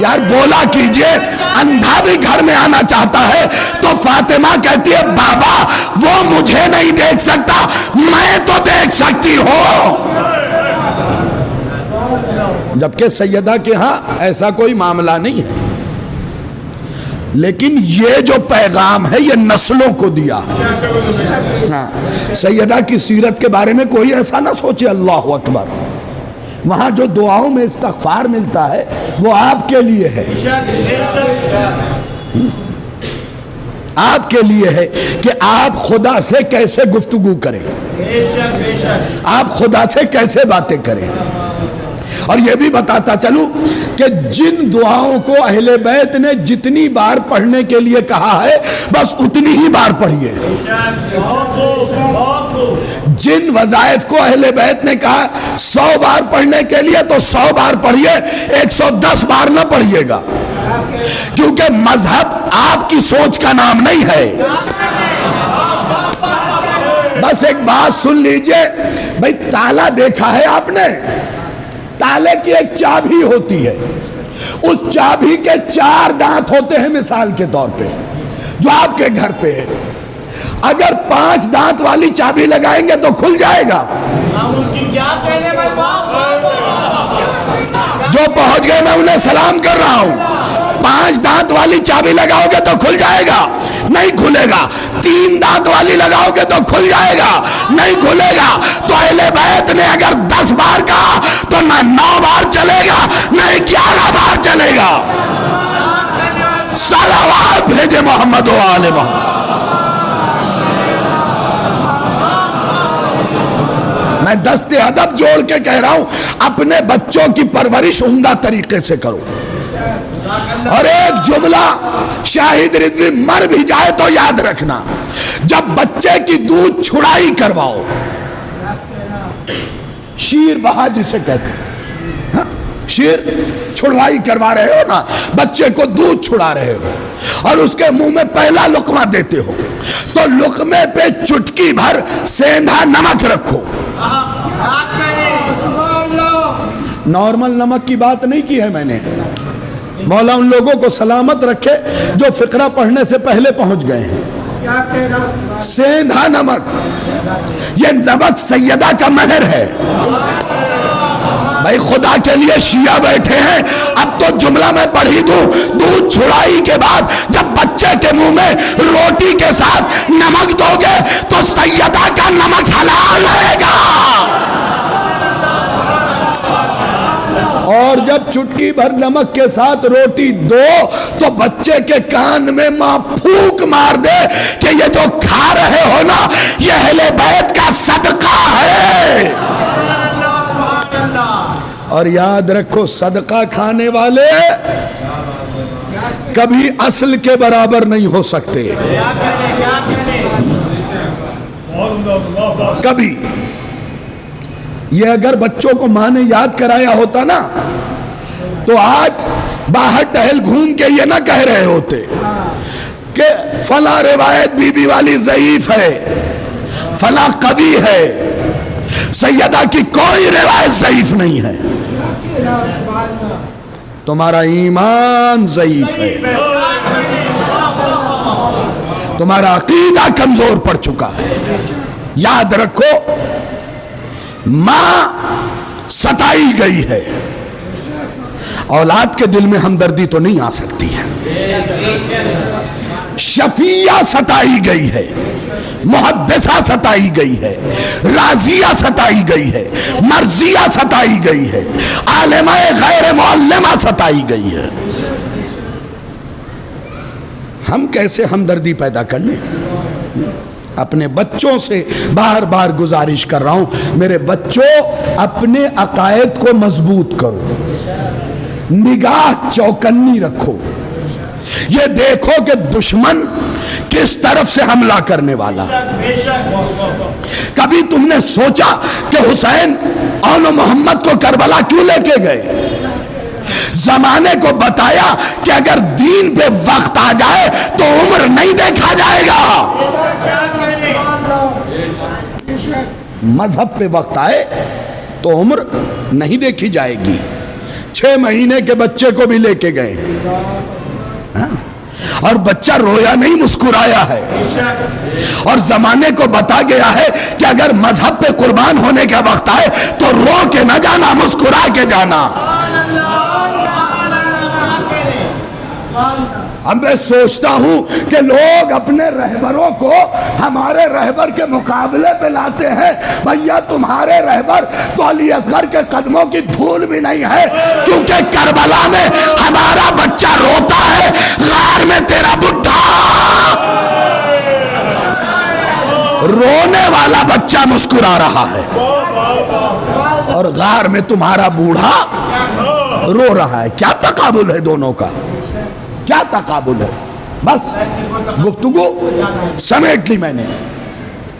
یار بولا کیجئے, اندھا بھی گھر میں آنا چاہتا ہے تو فاطمہ کہتی ہے بابا وہ مجھے نہیں دیکھ سکتا, میں تو دیکھ سکتی ہوں. جبکہ سیدہ کے ہاں ایسا کوئی معاملہ نہیں ہے, لیکن یہ جو پیغام ہے یہ نسلوں کو دیا ہے. ہاں, سیدہ کی سیرت کے بارے میں کوئی ایسا نہ سوچے. اللہ اکبر. وہاں جو دعاؤں میں استغفار ملتا ہے وہ آپ کے لیے ہے, آپ کے لیے ہے کہ آپ خدا سے کیسے گفتگو کریں, آپ خدا سے کیسے باتیں کریں. اور یہ بھی بتاتا چلوں کہ جن دعاؤں کو اہل بیت نے جتنی بار پڑھنے کے لیے کہا ہے بس اتنی ہی بار پڑھیے. جن وظائف کو اہل بیت نے کہا 100 بار پڑھنے کے لیے تو 100 بار پڑھیے, 110 بار نہ پڑھیے گا, کیونکہ مذہب آپ کی سوچ کا نام نہیں ہے. بس ایک بات سن لیجئے بھئی, تالا دیکھا ہے آپ نے, تالے کی ایک چابی ہوتی ہے, اس چابی کے 4 دانت ہوتے ہیں مثال کے طور پہ جو آپ کے گھر پہ ہے. اگر 5 دانت والی چابی لگائیں گے تو کھل جائے گا. جو پہنچ گئے میں انہیں سلام کر رہا ہوں. 5 دانت والی چابی لگاؤ گے تو کھل جائے گا, نہیں کھلے گا. 3 دانت والی لگاؤ گے تو کھل جائے گا, نہیں کھلے گا. تو اہل بیت نے اگر 10 بار کہا تو نہ 9 بار چلے گا نہ 11 بار چلے گا. صلوات بھیجے محمد و آل محمد. میں دست ادب جوڑ کے کہہ رہا ہوں, اپنے بچوں کی پرورش عمدہ طریقے سے کرو. اور ایک جملہ شاہد رضوی مر بھی جائے تو یاد رکھنا, جب بچے کی دودھ چھڑائی کرواؤ, شیر بہا جسے کہتے ہیں, شیر چھڑوائی کروا رہے ہو نا, بچے کو دودھ چھڑا رہے ہو اور اس کے منہ میں پہلا لقمہ دیتے ہو تو لقمے پہ چٹکی بھر سیندھا نمک رکھو. نارمل نمک کی بات نہیں کی ہے میں نے, مولا ان لوگوں کو سلامت رکھے جو فقرہ پڑھنے سے پہلے پہنچ گئے ہیں. سیندھا نمک, یہ نمک سیدہ کا مہر ہے. بھائی خدا کے لیے شیعہ بیٹھے ہیں, اب تو جملہ میں پڑھی دوں, دودھ چھڑائی کے بعد جب بچے کے منہ میں روٹی کے ساتھ نمک دو گے تو سیدہ کا نمک حلال رہے گا. اور جب چٹکی بھر نمک کے ساتھ روٹی دو تو بچے کے کان میں ماں پھونک مار دے کہ یہ جو کھا رہے ہو نا یہ اہل بیت کا صدقہ ہے. اور یاد رکھو صدقہ کھانے والے کبھی اصل کے برابر نہیں ہو سکتے, کبھی. یہ اگر بچوں کو ماں نے یاد کرایا ہوتا نا تو آج باہر ٹہل گھوم کے یہ نہ کہہ رہے ہوتے کہ فلاں روایت بی بی والی ضعیف ہے، فلاں قوی ہے، سیدہ کی کوئی روایت ضعیف نہیں ہے، تمہارا ایمان ضعیف ہے، تمہارا عقیدہ کمزور پڑ چکا ہے۔ یاد رکھو ماں ستائی گئی ہے، اولاد کے دل میں ہمدردی تو نہیں آ سکتی ہے۔ شفیعہ ستائی گئی ہے، محدثہ ستائی گئی ہے، راضیہ ستائی گئی ہے، مرضیہ ستائی گئی ہے، عالمہ غیر معلمہ ستائی گئی ہے۔ ہم کیسے ہمدردی پیدا کر لیں؟ اپنے بچوں سے بار بار گزارش کر رہا ہوں، میرے بچوں اپنے عقائد کو مضبوط کرو، نگاہ چوکنی رکھو، یہ دیکھو کہ دشمن کس طرف سے حملہ کرنے والا۔ کبھی تم نے سوچا کہ حسین اور محمد کو کربلا کیوں لے کے گئے؟ زمانے کو بتایا کہ اگر دین پہ وقت آ جائے تو عمر نہیں دیکھا جائے گا، مذہب پہ وقت آئے تو عمر نہیں دیکھی جائے گی۔ 6 مہینے کے بچے کو بھی لے کے گئے اور بچہ رویا نہیں، مسکرایا ہے، اور زمانے کو بتا گیا ہے کہ اگر مذہب پہ قربان ہونے کا وقت آئے تو رو کے نہ جانا، مسکرا کے جانا۔ اب میں سوچتا ہوں کہ لوگ اپنے رہبروں کو ہمارے رہبر کے مقابلے پہ لاتے ہیں۔ بھیا تمہارے رہبر تو علی اصغر کے قدموں کی دھول بھی نہیں ہے، کیونکہ کربلا میں ہمارا بچہ روتا ہے، غار میں تیرا بڈھا رونے والا بچہ مسکرا رہا ہے، اور غار میں تمہارا بوڑھا رو رہا ہے۔ کیا تقابل ہے دونوں کا؟ کیا تقابل ہے؟ بس گفتگو سمیٹ لی میں نے،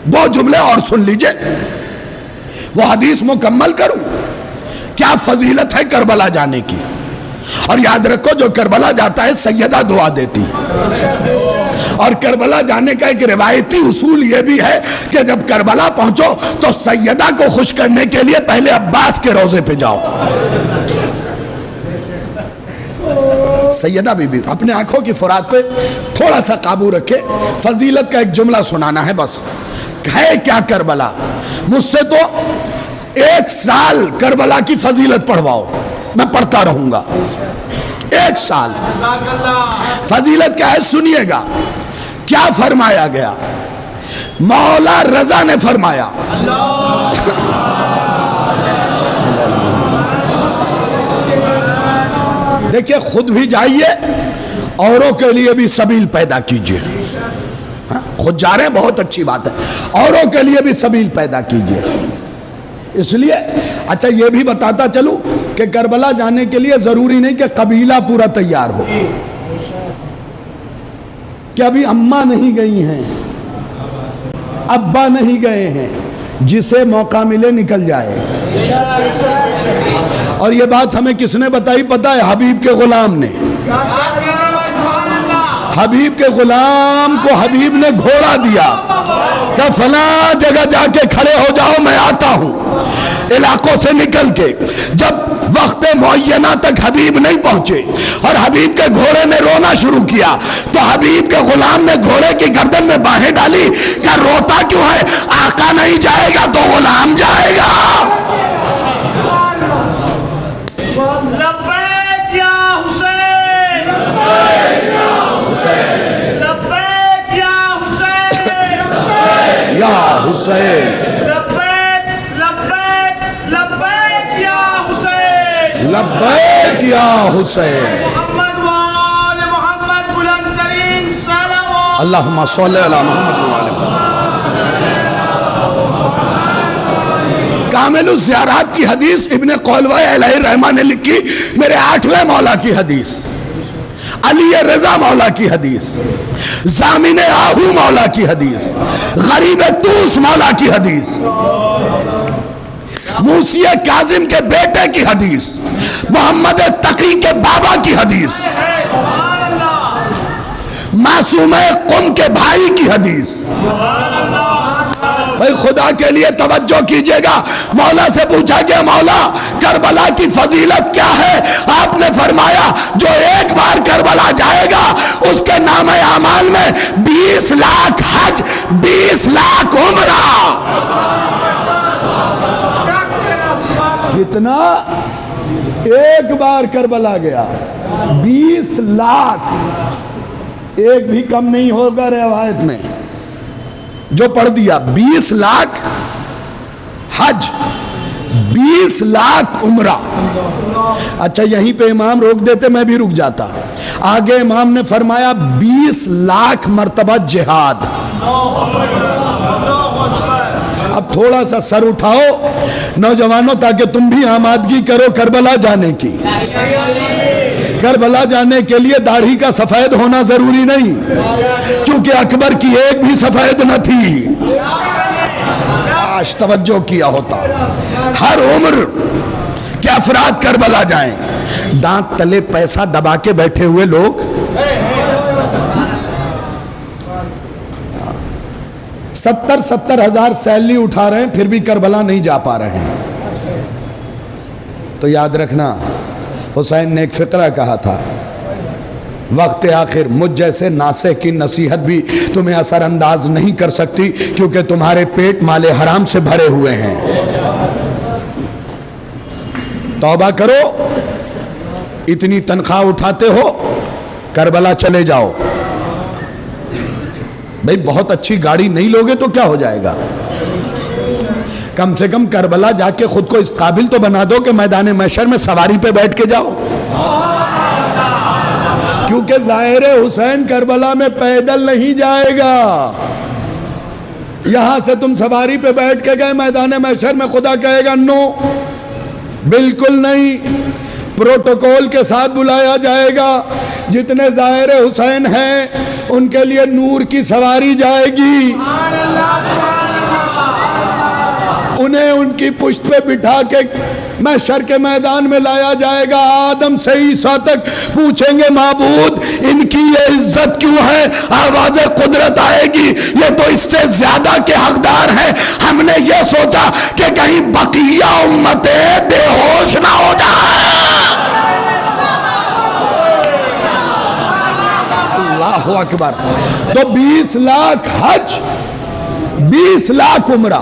2 جملے اور سن لیجئے، وہ حدیث مکمل کروں۔ کیا فضیلت ہے کربلا جانے کی، اور یاد رکھو جو کربلا جاتا ہے سیدہ دعا دیتی، اور کربلا جانے کا ایک روایتی اصول یہ بھی ہے کہ جب کربلا پہنچو تو سیدہ کو خوش کرنے کے لیے پہلے عباس کے روضے پہ جاؤ۔ سیدہ بی بی اپنے آنکھوں کی فرات پہ تھوڑا سا قابو رکھے، فضیلت کا ایک جملہ سنانا ہے بس۔ ہے کیا کربلا؟ مجھ سے تو 1 سال کربلا کی فضیلت پڑھواؤ، میں پڑھتا رہوں گا 1 سال۔ فضیلت کیا ہے سنیے گا۔ کیا فرمایا گیا؟ مولا رضا نے فرمایا، دیکھیں خود بھی جائیے، اوروں کے لیے بھی سبیل پیدا کیجئے۔ خود جا رہے ہیں بہت اچھی بات ہے، اوروں کے لیے بھی سبیل پیدا کیجئے۔ اس لیے اچھا یہ بھی بتاتا چلوں کہ کربلا جانے کے لیے ضروری نہیں کہ قبیلہ پورا تیار ہو، کہ ابھی اماں نہیں گئی ہیں، ابا نہیں گئے ہیں، جسے موقع ملے نکل جائے۔ اور یہ بات ہمیں کس نے بتائی پتہ ہے؟ حبیب کے غلام نے۔ حبیب کے غلام کو حبیب نے گھوڑا دیا کہ فلاں جگہ جا کے کھڑے ہو جاؤ، میں آتا ہوں۔ علاقوں سے نکل کے جب وقت معینہ تک حبیب نہیں پہنچے اور حبیب کے گھوڑے نے رونا شروع کیا تو حبیب کے غلام نے گھوڑے کی گردن میں باہیں ڈالی کہ روتا کیوں ہے؟ آقا نہیں جائے گا تو غلام جائے گا۔ لبیک یا حسین، لبیک یا حسین، یا حسین، لبیک لبیک لبیک یا حسین، لبیک یا حسین۔ محمد وآل محمد بلند ترین صلوات۔ اللہم صلی علی محمد وآل محمد۔ کامل الزیارات کی حدیث ابن قولوہ علیہ الرحمہ نے لکھی، میرے 8ویں مولا کی حدیث، علی رضا مولا کی حدیث، زامن آہو مولا کی حدیث، غریب توس مولا کی حدیث۔ موسی کاظم کے بیٹے کی حدیث، محمد تقی کے بابا کی حدیث، معصوم قم کے بھائی کی حدیث۔ بھائی خدا کے لیے توجہ کیجئے گا۔ مولا سے پوچھا کہ مولا کربلا کی فضیلت کیا ہے؟ آپ نے فرمایا جو ایک بار کربلا جائے گا اس کے نام اعمال میں 20 لاکھ حج، 20 لاکھ عمرہ۔ کتنا؟ ایک بار کربلا گیا 20 لاکھ، ایک بھی کم نہیں ہوگا روایت میں، جو پڑھ دیا 20 لاکھ حج، 20 لاکھ عمرہ۔ اچھا یہیں پہ امام روک دیتے، میں بھی رک جاتا۔ آگے امام نے فرمایا 20 لاکھ مرتبہ جہاد۔ اب تھوڑا سا سر اٹھاؤ نوجوانوں تاکہ تم بھی آمادگی کرو کربلا جانے کی۔ کربلا جانے کے لیے داڑھی کا سفید ہونا ضروری نہیں، کیونکہ اکبر کی ایک بھی سفید نہ تھی۔ آج توجہ کیا ہوتا، ہر عمر کے افراد کربلا جائیں۔ دانت تلے پیسہ دبا کے بیٹھے ہوئے لوگ 70 ہزار سیلری اٹھا رہے ہیں، پھر بھی کربلا نہیں جا پا رہے ہیں۔ تو یاد رکھنا، حسین نے ایک فقرہ کہا تھا، وقت آخر مجھ جیسے ناصح کی نصیحت بھی تمہیں اثر انداز نہیں کر سکتی، کیونکہ تمہارے پیٹ مال حرام سے بھرے ہوئے ہیں۔ توبہ کرو، اتنی تنخواہ اٹھاتے ہو، کربلا چلے جاؤ۔ بھئی بہت اچھی گاڑی نہیں لوگے تو کیا ہو جائے گا؟ کم سے کم کربلا جا کے خود کو اس قابل تو بنا دو کہ میدان محشر میں سواری پہ بیٹھ کے جاؤ، کیونکہ ظاہر حسین کربلا میں پیدل نہیں جائے گا۔ یہاں سے تم سواری پہ بیٹھ کے گئے میدان محشر میں، خدا کہے گا نو، بالکل نہیں، پروٹوکول کے ساتھ بلایا جائے گا۔ جتنے ظاہر حسین ہیں ان کے لیے نور کی سواری جائے گی، انہیں ان کی پشت پہ بٹھا کے محشر کے میدان میں لایا جائے گا۔ آدم سے عیسیٰ تک پوچھیں گے معبود ان کی یہ عزت کیوں ہے؟ آواز قدرت آئے گی یہ تو اس سے زیادہ کے حقدار ہیں، ہم نے یہ سوچا کہ کہیں بقیہ امتیں بے ہوش نہ ہو جائیں۔ اللہ اکبر۔ تو 20 لاکھ حج، 20 لاکھ عمرہ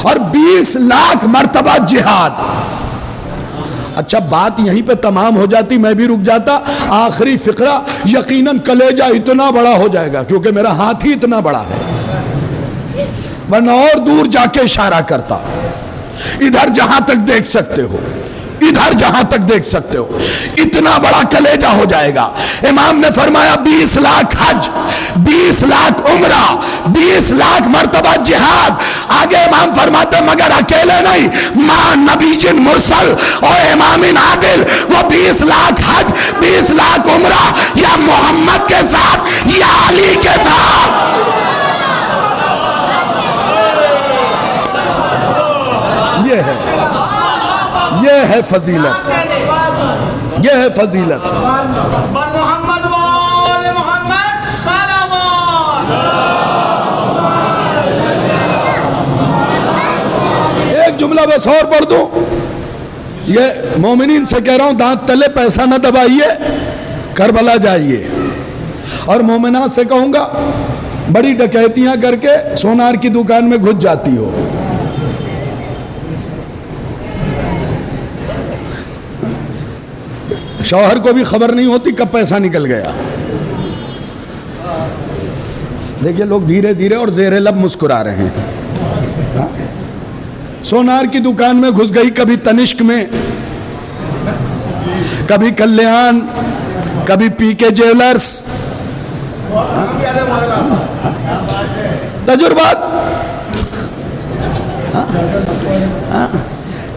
اور 20 لاکھ مرتبہ جہاد۔ اچھا بات یہیں پہ تمام ہو جاتی، میں بھی رک جاتا۔ آخری فقرہ یقیناً کلیجہ اتنا بڑا ہو جائے گا کیونکہ میرا ہاتھ ہی اتنا بڑا ہے، ورنہ اور دور جا کے اشارہ کرتا۔ ادھر جہاں تک دیکھ سکتے ہو، ادھر جہاں تک دیکھ سکتے ہو، اتنا بڑا کلیجہ ہو جائے گا۔ امام نے فرمایا 20 لاکھ حج، 20 لاکھ عمرہ، 20 لاکھ مرتبہ جہاد۔ آگے امام فرماتے مگر اکیلے نہیں، ماں نبی جن مرسل اور امام عادل، وہ 20 لاکھ حج، 20 لاکھ عمرہ، یا محمد کے ساتھ یا علی کے ساتھ۔ یہ ہے فضیلت، یہ ہے فضیلت۔ محمد وآل محمد صلوات۔ ایک جملہ بس اور پڑھ دوں، یہ مومنین سے کہہ رہا ہوں دانت تلے پیسہ نہ دبائیے، کربلا جائیے۔ اور مومنات سے کہوں گا بڑی ڈکیتیاں کر کے سونار کی دکان میں گھس جاتی ہو، شوہر کو بھی خبر نہیں ہوتی کب پیسہ نکل گیا۔ دیکھیے لوگ دھیرے دھیرے اور زیر لب مسکرا رہے ہیں۔ سونار کی دکان میں گھس گئی، کبھی تنشک میں، کبھی کلیان، کبھی پی کے جیولرز، تجربات۔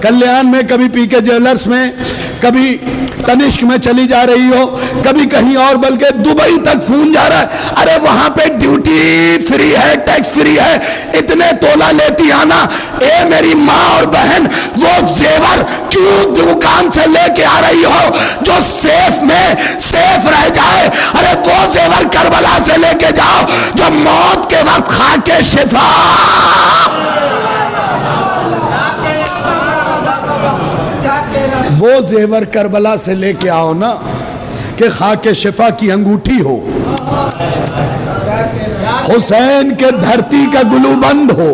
کلیان میں، کبھی پی کے جیولرز میں، کبھی تنشک میں چلی جا رہی ہو، کبھی کہیں اور، بلکہ دبئی تک فون جا رہا ہے، ارے وہاں پہ ڈیوٹی فری ہے، ٹیکس فری ہے، اتنے تولہ لیتی آنا۔ اے میری ماں اور بہن، وہ زیور کیوں دکان سے لے کے آ رہی ہو جو سیف میں سیف رہ جائے؟ ارے وہ زیور کربلا سے لے کے جاؤ جو موت کے وقت خاک شفا۔ وہ زیور کربلا سے لے کے آؤ نا کہ خاک شفا کی انگوٹھی ہو، حسین کے دھرتی کا گلو بند ہو۔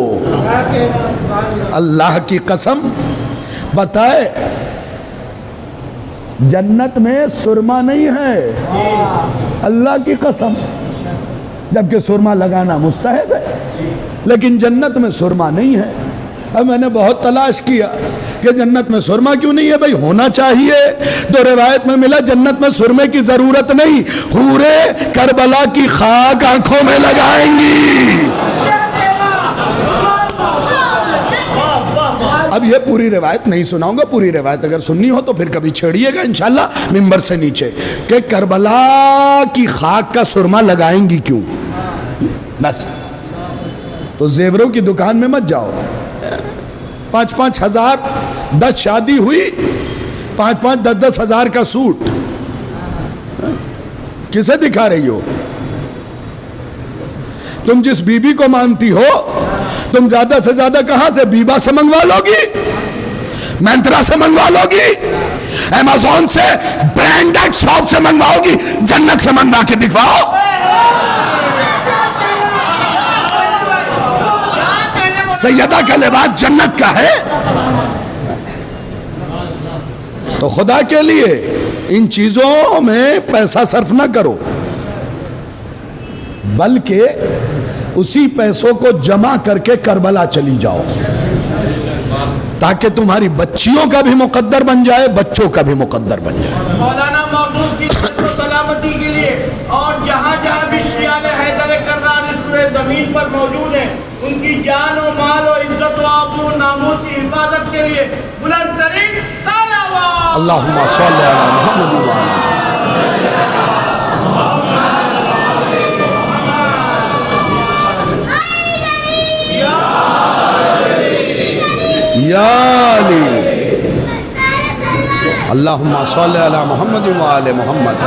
اللہ کی قسم بتائے، جنت میں سرما نہیں ہے، اللہ کی قسم، جبکہ سرما لگانا مستحب ہے، لیکن جنت میں سرما نہیں ہے۔ اب میں نے بہت تلاش کیا کہ جنت میں سرما کیوں نہیں ہے، بھائی ہونا چاہیے، تو روایت میں ملا جنت میں سرمے کی ضرورت نہیں، حورے کربلا کی خاک آنکھوں میں لگائیں گی۔ اب یہ پوری روایت نہیں سناؤں گا، پوری روایت اگر سننی ہو تو پھر کبھی چھیڑیے گا انشاءاللہ ممبر سے نیچے، کہ کربلا کی خاک کا سرما لگائیں گی کیوں؟ بس تو زیوروں کی دکان میں مت جاؤ، 5-5 ہزار 10 شادی ہوئی، 5-5 10 ہزار کا سوٹ کسے دکھا رہی ہو؟ تم جس بی بی کو مانتی ہو تم زیادہ سے زیادہ کہاں سے؟ بیبا سے منگوا لو گی، مینترا سے منگوا لو گی، ایمیزون سے، برانڈڈ شاپ سے منگواؤ گی، جنت سے منگوا کے دکھاؤ۔ سیدہ کا لباس جنت کا ہے، تو خدا کے لیے ان چیزوں میں پیسہ صرف نہ کرو، بلکہ اسی پیسوں کو جمع کر کے کربلا چلی جاؤ، تاکہ تمہاری بچیوں کا بھی مقدر بن جائے، بچوں کا بھی مقدر بن جائے۔ مولانا موصوف کی صحت و سلامتی کے لیے اور جہاں جہاں بھی شیعہ حیدر کرار اس روئے زمین پر موجود ہیں، ان کی جان و مال و عزت و آبرو و ناموس کی حفاظت کے لیے بلند ترین صلوات۔ اللہم صلی علی محمد و علی یا علی، اللہم صلی علی محمد و علی محمد۔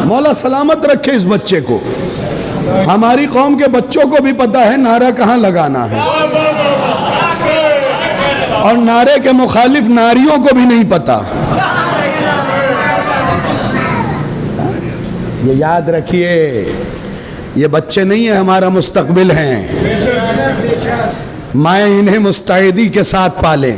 مولا سلامت رکھے اس بچے کو، ہماری قوم کے بچوں کو بھی پتہ ہے نعرہ کہاں لگانا ہے، اور نعرے کے مخالف ناریوں کو بھی نہیں پتہ۔ یہ یاد رکھیے، یہ بچے نہیں ہیں، ہمارا مستقبل ہیں، مائیں انہیں مستعدی کے ساتھ پالیں،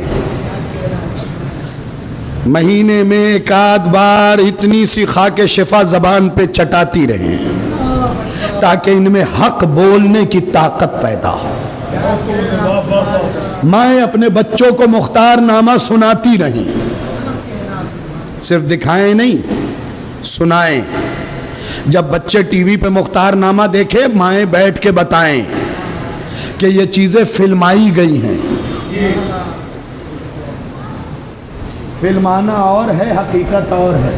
مہینے میں ایک آدھ بار اتنی سی خاک شفا زبان پہ چٹاتی رہیں تاکہ ان میں حق بولنے کی طاقت پیدا ہو۔ مائیں اپنے بچوں کو مختار نامہ سناتی رہیں، صرف دکھائیں نہیں، سنائیں۔ جب بچے ٹی وی پہ مختار نامہ دیکھیں، مائیں بیٹھ کے بتائیں کہ یہ چیزیں فلمائی گئی ہیں، فلمانا اور ہے، حقیقت اور ہے۔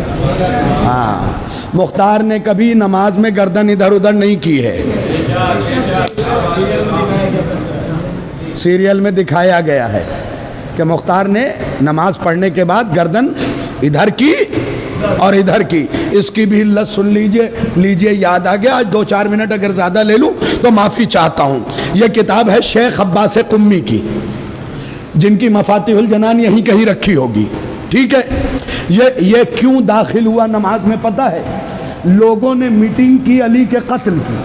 ہاں، مختار نے کبھی نماز میں گردن ادھر ادھر نہیں کی ہے، سیریل میں دکھایا گیا ہے کہ مختار نے نماز پڑھنے کے بعد گردن ادھر کی اور ادھر کی۔ اس کی بھی علت سن لیجئے، یاد آ گیا، آج 2-4 منٹ اگر زیادہ لے لوں تو معافی چاہتا ہوں۔ یہ کتاب ہے شیخ عباس قمی کی، جن کی مفاتیح الجنان یہیں کہیں رکھی ہوگی، ٹھیک ہے۔ یہ کیوں داخل ہوا نماز میں پتہ ہے؟ لوگوں نے میٹنگ کی علی کے قتل کی،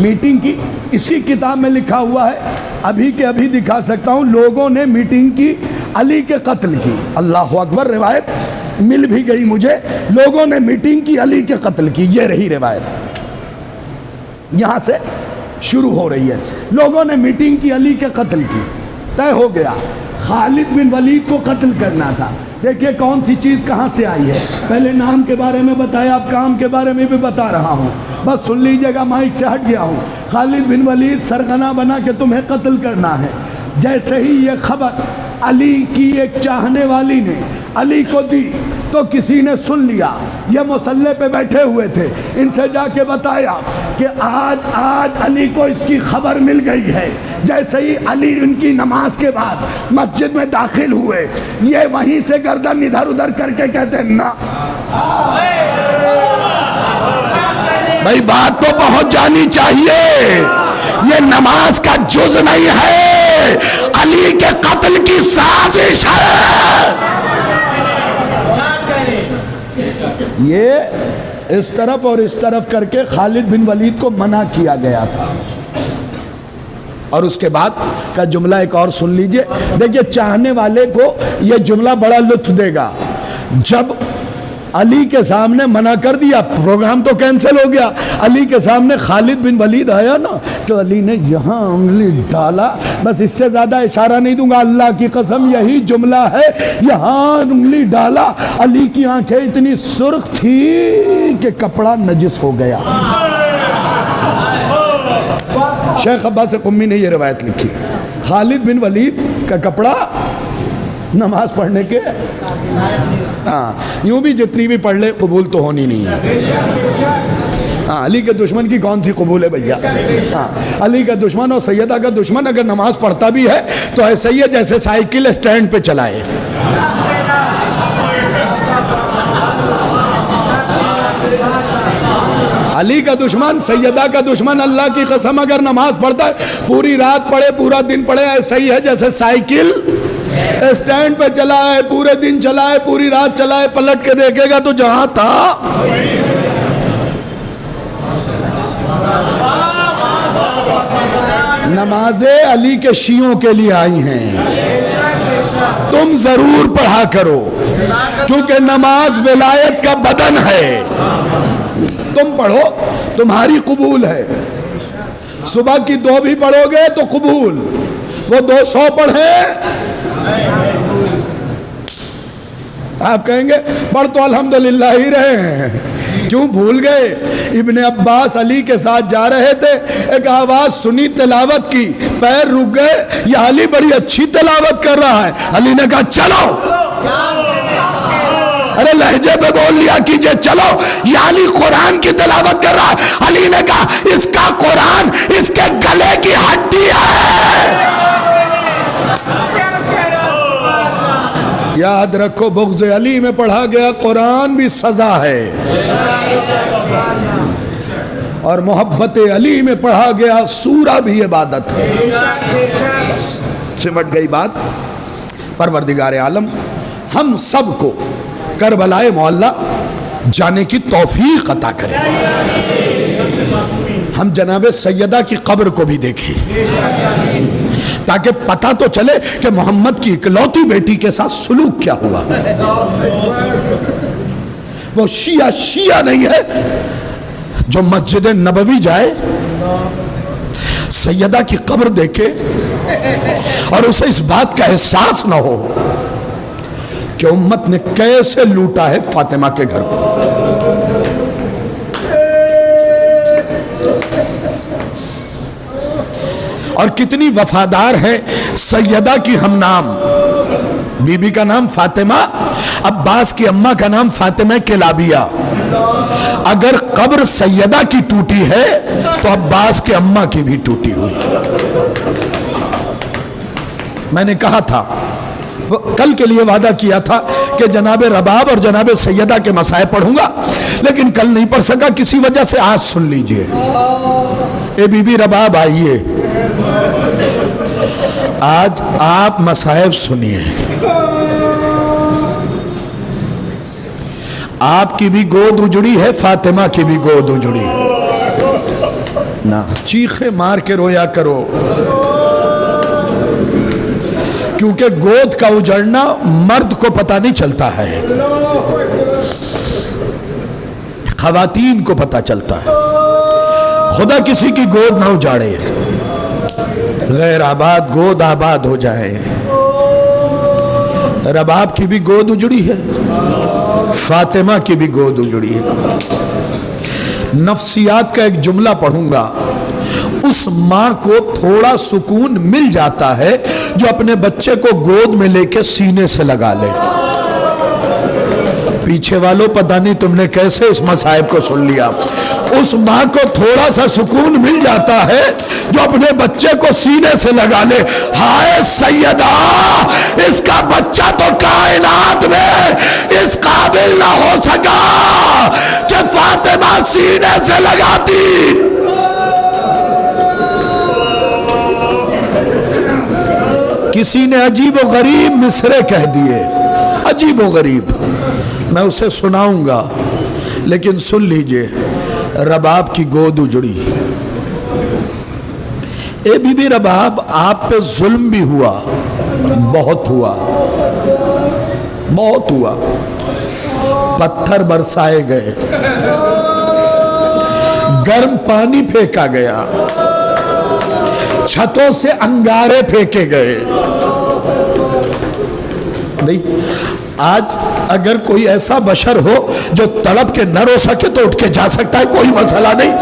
میٹنگ کی، اسی کتاب میں لکھا ہوا ہے، ابھی کے ابھی دکھا سکتا ہوں، لوگوں نے میٹنگ کی علی کے قتل کی۔ اللہ اکبر، روایت مل بھی گئی مجھے، لوگوں نے میٹنگ کی علی کے قتل کی، یہ رہی روایت، یہاں سے شروع ہو رہی ہے۔ لوگوں نے میٹنگ کی علی کے قتل کی، طے ہو گیا خالد بن ولید کو قتل کرنا تھا۔ دیکھیں کون سی چیز کہاں سے آئی ہے، پہلے نام کے بارے میں بتایا، اب کام کے بارے میں بھی بتا رہا ہوں، بس سن لیجئے گا، مائک سے ہٹ گیا ہوں۔ خالد بن ولید سرغنہ بنا کہ تمہیں قتل کرنا ہے۔ جیسے ہی یہ خبر علی کی ایک چاہنے والی نے علی کو دی، تو کسی نے سن لیا، یہ مصلی پہ بیٹھے ہوئے تھے، ان سے جا کے بتایا کہ آج علی کو اس کی خبر مل گئی ہے۔ جیسے ہی علی ان کی نماز کے بعد مسجد میں داخل ہوئے، یہ وہیں سے گردن ادھر ادھر کر کے کہتے ہیں نا بھائی بات تو پہنچ جانی چاہیے، یہ نماز کا جز نہیں ہے، علی کے قتل کی سازش ہے۔ یہ اس طرف اور اس طرف کر کے خالد بن ولید کو منع کیا گیا تھا۔ اور اس کے بعد کا جملہ ایک اور سن لیجئے، دیکھیے چاہنے والے کو یہ جملہ بڑا لطف دے گا۔ جب علی کے سامنے منع کر دیا، پروگرام تو کینسل ہو گیا، علی کے سامنے خالد بن ولید آیا نا، تو علی نے یہاں انگلی ڈالا، بس اس سے زیادہ اشارہ نہیں دوں گا، اللہ کی قسم یہی جملہ ہے، یہاں انگلی ڈالا، علی کی آنکھیں اتنی سرخ تھی کہ کپڑا نجس ہو گیا۔ شیخ عباس قمی نے یہ روایت لکھی، خالد بن ولید کا کپڑا نماز پڑھنے کے یوں بھی جتنی بھی پڑھ لے قبول تو ہونی نہیں ہے۔ علی کے دشمن کی کون سی قبول ہے بھیا؟ علی کا دشمن اور سیدہ کا دشمن اگر نماز پڑھتا بھی ہے تو ایسا ہی ہے جیسے سائیکل اسٹینڈ پہ چلائے۔ علی کا دشمن، سیدہ کا دشمن، اللہ کی قسم اگر نماز پڑھتا ہے پوری رات پڑھے پورا دن پڑھے، ایسا ہی ہے جیسے سائیکل اسٹینڈ پہ چلائے، پورے دن چلائے پوری رات چلائے، پلٹ کے دیکھے گا تو جہاں تھا۔ نمازیں علی کے شیعوں کے لیے آئی ہیں، تم ضرور پڑھا کرو کیونکہ نماز ولایت کا بدن ہے۔ تم پڑھو تمہاری قبول ہے، صبح کی 2 بھی پڑھو گے تو قبول، وہ 200 پڑھیں آپ کہیں گے پڑھ تو الحمدللہ ہی رہے ہیں، کیوں بھول گئے؟ ابن عباس علی کے ساتھ جا رہے تھے، ایک آواز سنی تلاوت کی، پیر رک گئے، یہ علی بڑی اچھی تلاوت کر رہا ہے، علی نے کہا چلو، ارے لہجے پہ بول لیا کیجئے چلو، یہ علی قرآن کی تلاوت کر رہا ہے، علی نے کہا اس کا قرآن اس کے گلے کی ہڈی ہے۔ یاد رکھو بغض علی میں پڑھا گیا قرآن بھی سزا ہے، اور محبت علی میں پڑھا گیا سورہ بھی عبادت ہے۔ سمٹ گئی بات۔ پروردگار عالم ہم سب کو کربلائے معلی جانے کی توفیق عطا کرے، ہم جناب سیدہ کی قبر کو بھی دیکھیں تاکہ پتہ تو چلے کہ محمد کی اکلوتی بیٹی کے ساتھ سلوک کیا ہوا۔ وہ شیعہ نہیں ہے جو مسجد نبوی جائے، سیدہ کی قبر دیکھے اور اسے اس بات کا احساس نہ ہو کہ امت نے کیسے لوٹا ہے فاطمہ کے گھر کو۔ اور کتنی وفادار ہے سیدہ کی ہم نام، بی بی کا نام فاطمہ، عباس کی اماں کا نام فاطمہ کلابیہ۔ اگر قبر سیدہ کی ٹوٹی ہے تو عباس کی اماں کی بھی ٹوٹی ہوئی۔ میں نے کہا تھا، کل کے لیے وعدہ کیا تھا کہ جناب رباب اور جناب سیدہ کے مسائل پڑھوں گا، لیکن کل نہیں پڑھ سکا کسی وجہ سے، آج سن لیجئے۔ اے بی بی رباب آئیے، آج آپ مصائب سنیے۔ آپ کی بھی گود اجڑی ہے، فاطمہ کی بھی گود اجڑی نہ چیخے مار کے رویا کرو، کیونکہ گود کا اجڑنا مرد کو پتہ نہیں چلتا ہے، خواتین کو پتہ چلتا ہے۔ خدا کسی کی گود نہ اجاڑے، غیر آباد گود آباد ہو جائے۔ رباب کی بھی گود اجڑی ہے، فاطمہ کی بھی گود اجڑی ہے۔ نفسیات کا ایک جملہ پڑھوں گا، اس ماں کو تھوڑا سکون مل جاتا ہے جو اپنے بچے کو گود میں لے کے سینے سے لگا لے۔ پیچھے والوں پتہ نہیں تم نے کیسے اس مصائب کو سن لیا. اس ماں کو تھوڑا سا سکون مل جاتا ہے جو اپنے بچے کو سینے سے لگا لے. ہائے سیدہ، اس کا بچہ تو کائنات میں اس قابل نہ ہو سکا کہ فاطمہ سینے سے لگاتی. کسی نے عجیب و غریب مصرے کہہ دیے، عجیب و غریب، میں اسے سناؤں گا لیکن سن لیجئے. رباب کی گود اجڑی. اے بی بی رباب، آپ پہ ظلم بھی ہوا، بہت ہوا، بہت ہوا. پتھر برسائے گئے، گرم پانی پھینکا گیا، چھتوں سے انگارے پھینکے گئے. نہیں، آج اگر کوئی ایسا بشر ہو جو تڑپ کے نہ رو سکے تو اٹھ کے جا سکتا ہے، کوئی مسئلہ نہیں.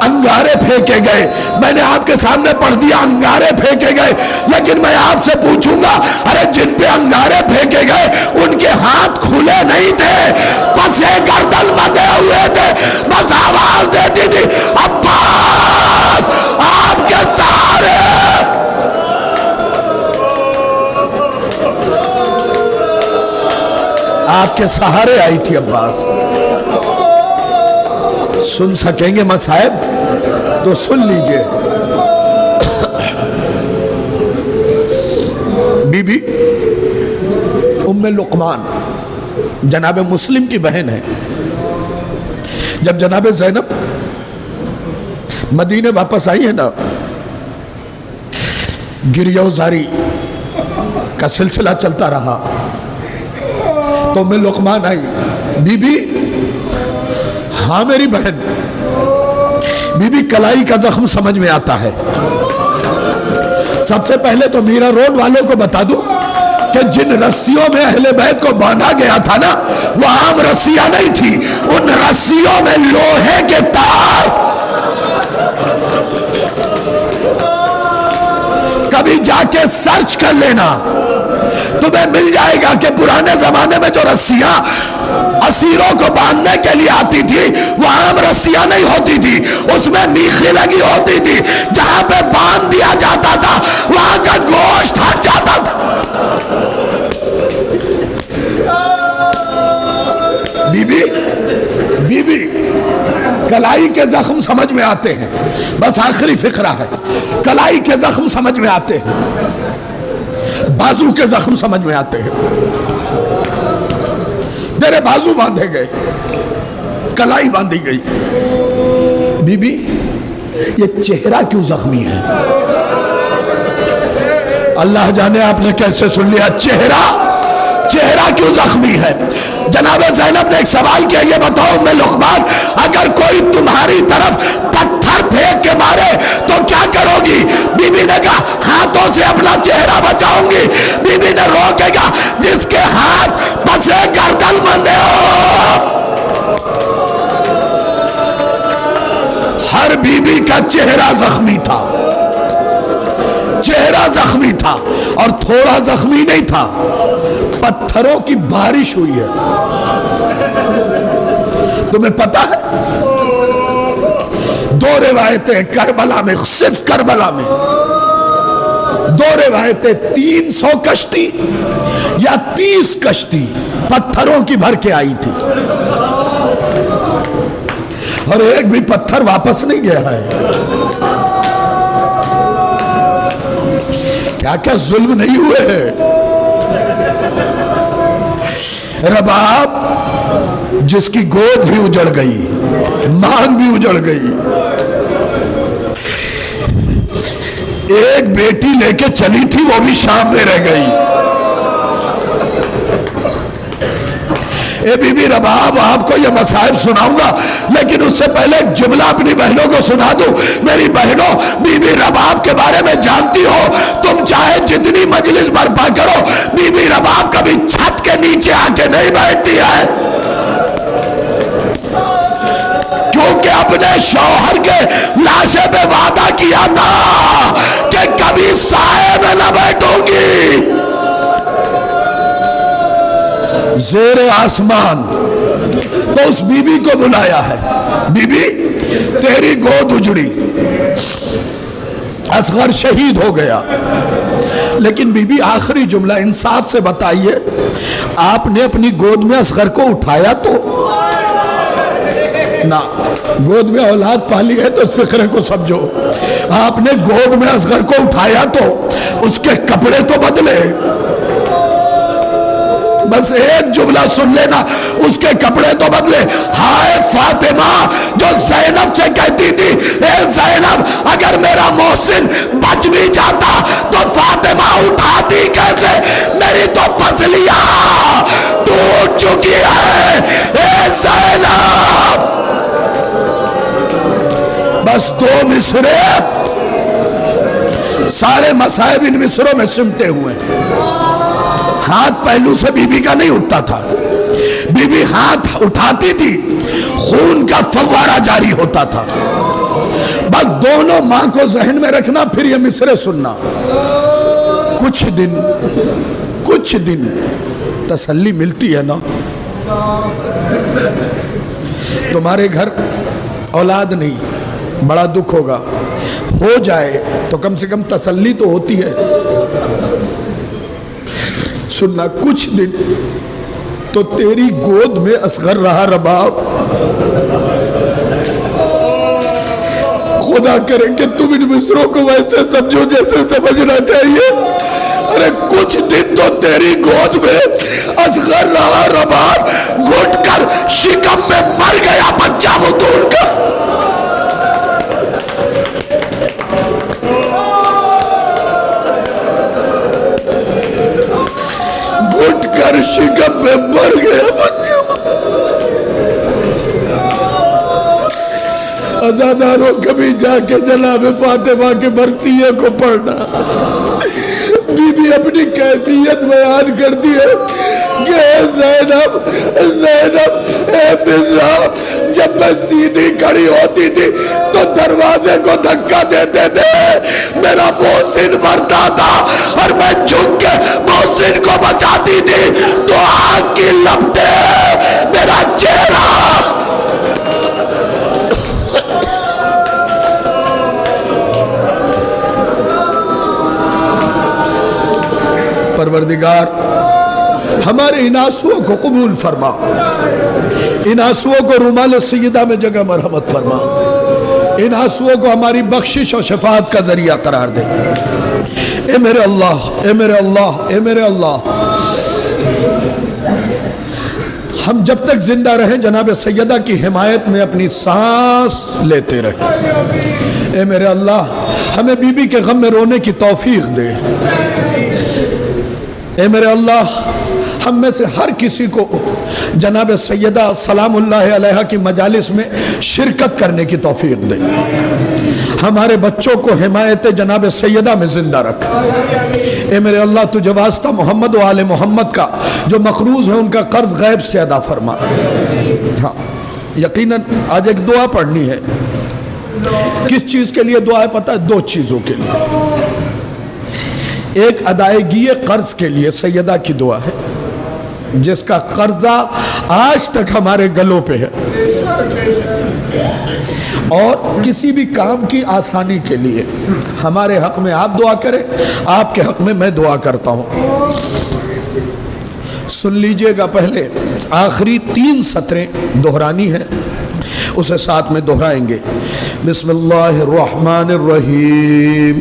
انگارے پھینکے گئے، میں نے آپ کے سامنے پڑھ دیا انگارے پھینکے گئے. لیکن میں آپ سے پوچھوں گا، ارے جن پہ انگارے پھینکے گئے ان کے ہاتھ کھلے نہیں تھے، پسے گردن بندھے ہوئے تھے، بس آواز دیتی تھی عباس آپ کے سہارے. آپ کے سہارے آئی تھی عباس. سن سکیں گے مصائب تو سن لیجئے. بی بی ام لقمان جناب مسلم کی بہن ہے. جب جناب زینب مدینے واپس آئی ہے نا، گریہ و زاری کا سلسلہ چلتا رہا تو میں لقمان آئی. بی بی، ہاں میری بہن. بی بی، کلائی کا زخم سمجھ میں آتا ہے. سب سے پہلے تو میرا روڈ والوں کو بتا دوں کہ جن رسیوں میں اہل بیت کو باندھا گیا تھا نا، وہ عام رسیاں نہیں تھی، ان رسیوں میں لوہے کے تار. کبھی جا کے سرچ کر لینا، تمہیں مل جائے گا کہ پرانے زمانے میں جو رسیاں اسیروں کو باندھنے کے لیے آتی تھی وہ عام رسیاں نہیں ہوتی تھی، اس میں میخی لگی ہوتی تھی. جہاں پہ باندھ دیا جاتا تھا وہاں کا گوشت ہٹ جاتا تھا. بی بی، بی بی، کلائی کے زخم سمجھ میں آتے ہیں. بس آخری فقرہ ہے. کلائی کے زخم سمجھ میں آتے ہیں، بازو کے زخم سمجھ میں آتے ہیں. تیرے بازو باندھے گئے، کلائی باندھی گئی. بی بی، یہ چہرہ کیوں زخمی ہے؟ اللہ جانے آپ نے کیسے سن لیا. چہرہ کیوں زخمی ہے؟ جناب زینب نے ایک سوال کیا، یہ بتاؤ میں لقمان، اگر کوئی تمہاری طرف پتھر پھینک کے مارے تو کیا کرو گی؟ بی بی نے کہا ہاتھوں سے اپنا چہرہ بچاؤں گی. بی بی نے روکے گا، جس کے ہاتھ پسے گردن بندھے ہو. ہر بی بی کا چہرہ زخمی تھا، چہرہ زخمی تھا، اور تھوڑا زخمی نہیں تھا. پتھروں کی بارش ہوئی ہے. تمہیں پتا ہے دو روایتیں کربلا میں، صرف کربلا میں دو روایتیں، 300 کشتی یا 30 کشتی پتھروں کی بھر کے آئی تھی، اور ایک بھی پتھر واپس نہیں گیا ہے. کیا ظلم نہیں ہوئے ہیں؟ رباب جس کی گود بھی اجڑ گئی، مان بھی اجڑ گئی، ایک بیٹی لے کے چلی تھی وہ بھی شام میں رہ گئی. اے بی بی رباب، آپ کو یہ مصائب سناؤں گا لیکن اس سے پہلے ایک جملہ اپنی بہنوں کو سنا دوں. میری بہنوں، بی بی رباب کے بارے میں جانتی ہو، تم چاہے جتنی مجلس برپا کرو، بی بی رباب کبھی چھت کے نیچے آ کے نہیں بیٹھتی ہے، کیونکہ اپنے شوہر کے لاشے پہ وعدہ کیا تھا کہ کبھی سائے میں نہ بیٹھوں گی. زیر آسمان. تو اس بی بی کو بلایا ہے, بی بی تیری گود اجڑی, اصغر شہید ہو گیا. لیکن بی بی آخری جملہ انصاف سے بتائیے, آپ نے اپنی گود میں اصغر کو اٹھایا تو نہ, گود میں اولاد پالی ہے تو اس فکرے کو سمجھو. آپ نے گود میں اصغر کو اٹھایا تو اس کے کپڑے تو بدلے. بس ایک جملہ سن لینا, اس کے کپڑے تو بدلے. ہائے فاطمہ جو زینب سے کہتی تھی, اے زینب اگر میرا محسن بچ بھی جاتا تو فاطمہ اٹھاتی کیسے, میری تو پسلیاں ٹوٹ چکی ہے. اے زینب, بس 2 مصرے, سارے مصائب ان مصروں میں سمٹے ہوئے ہیں. ہاتھ پہلو سے بی بی کا نہیں اٹھتا تھا, بی بی ہاتھ اٹھاتی تھی, خون کا فوارہ جاری ہوتا تھا. بس دونوں ماں کو ذہن میں رکھنا, پھر یہ مصرے سننا. کچھ دن تسلی ملتی ہے نا. تمہارے گھر اولاد نہیں, بڑا دکھ ہوگا, ہو جائے تو کم سے کم تسلی تو ہوتی ہے. سننا, کچھ دن تو تیری گود میں اصغر رہا رباب. خدا کرے کہ تم ان مصروں کو ویسے سمجھو جیسے سمجھنا چاہیے. ارے کچھ دن تو تیری گود میں اصغر رہا رباب, گھٹ کر شکم میں مر گیا بچہ بطول کا. گھٹ کر شکم میں مر گیا بچہ. ازاداروں کبھی جا کے جناب فاطمہ کے مرثیے کو پڑھنا. بی بی اپنی کیفیت بیان کرتی ہے کہ اے زینب, اے فضا, جب میں سیدھی کھڑی ہوتی تھی تو دروازے کو دھکا دیتے تھے, میرا محسن مرتا تھا اور میں جھک کے محسن کو بچاتی تھی تو آگ کی لپٹیں میرا چہرہ. پروردگار ہمارے ان آنسوؤں کو قبول فرما, ان آنسوؤں کو رومال سیدہ میں جگہ مرحمت فرما, ان آنسوؤں کو ہماری بخشش اور شفاعت کا ذریعہ قرار دے. اے میرے اللہ, اے میرے اللہ, اے میرے اللہ, ہم جب تک زندہ رہیں جناب سیدہ کی حمایت میں اپنی سانس لیتے رہیں. اے میرے اللہ, ہمیں بی بی کے غم میں رونے کی توفیق دے. اے میرے اللہ, ہم میں سے ہر کسی کو جناب سیدہ سلام اللہ علیہا کی مجالس میں شرکت کرنے کی توفیق دے. ہمارے بچوں کو حمایت جناب سیدہ میں زندہ رکھ. اے میرے اللہ, تجھے واسطہ محمد و آل محمد کا جو مقروض ہے ان کا قرض غیب سے ادا فرما. ہاں یقیناً آج ایک دعا پڑھنی ہے. کس چیز کے لیے دعا ہے پتہ ہے؟ 2 چیزوں کے لیے. ایک ادائیگی قرض کے لیے سیدہ کی دعا ہے, جس کا قرضہ آج تک ہمارے گلوں پہ ہے, اور کسی بھی کام کی آسانی کے لیے ہمارے حق میں آپ دعا کریں, آپ کے حق میں میں دعا کرتا ہوں. سن لیجئے گا, پہلے آخری 3 سطریں دہرانی ہیں, اسے ساتھ میں دہرائیں گے. بسم اللہ الرحمن الرحیم,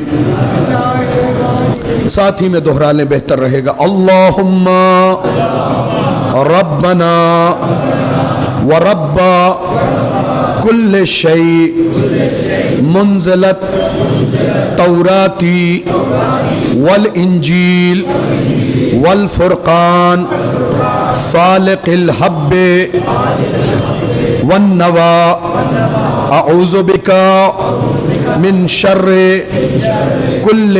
ساتھ ہی میں دہرا لیں بہتر رہے گا. اللہم ربنا ورب کل شیء منزلت توراتی والانجیل والفرقان فالق الحب والنوا اعوذ بکا من شر کل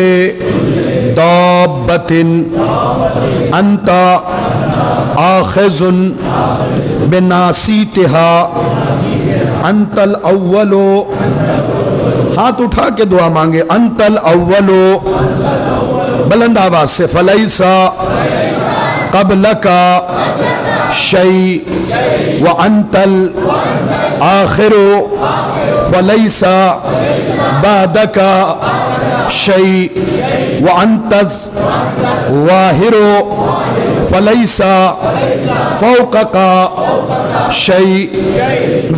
دابت انت آخذ بناسیتها انت الاول. ہاتھ اٹھا کے دعا مانگے. انت الاول, بلند آواز سے, فلیسا قبلک شيء وأنت الآخر فليس بعدك شيء وأنت الظاهر فليس فوقك شيء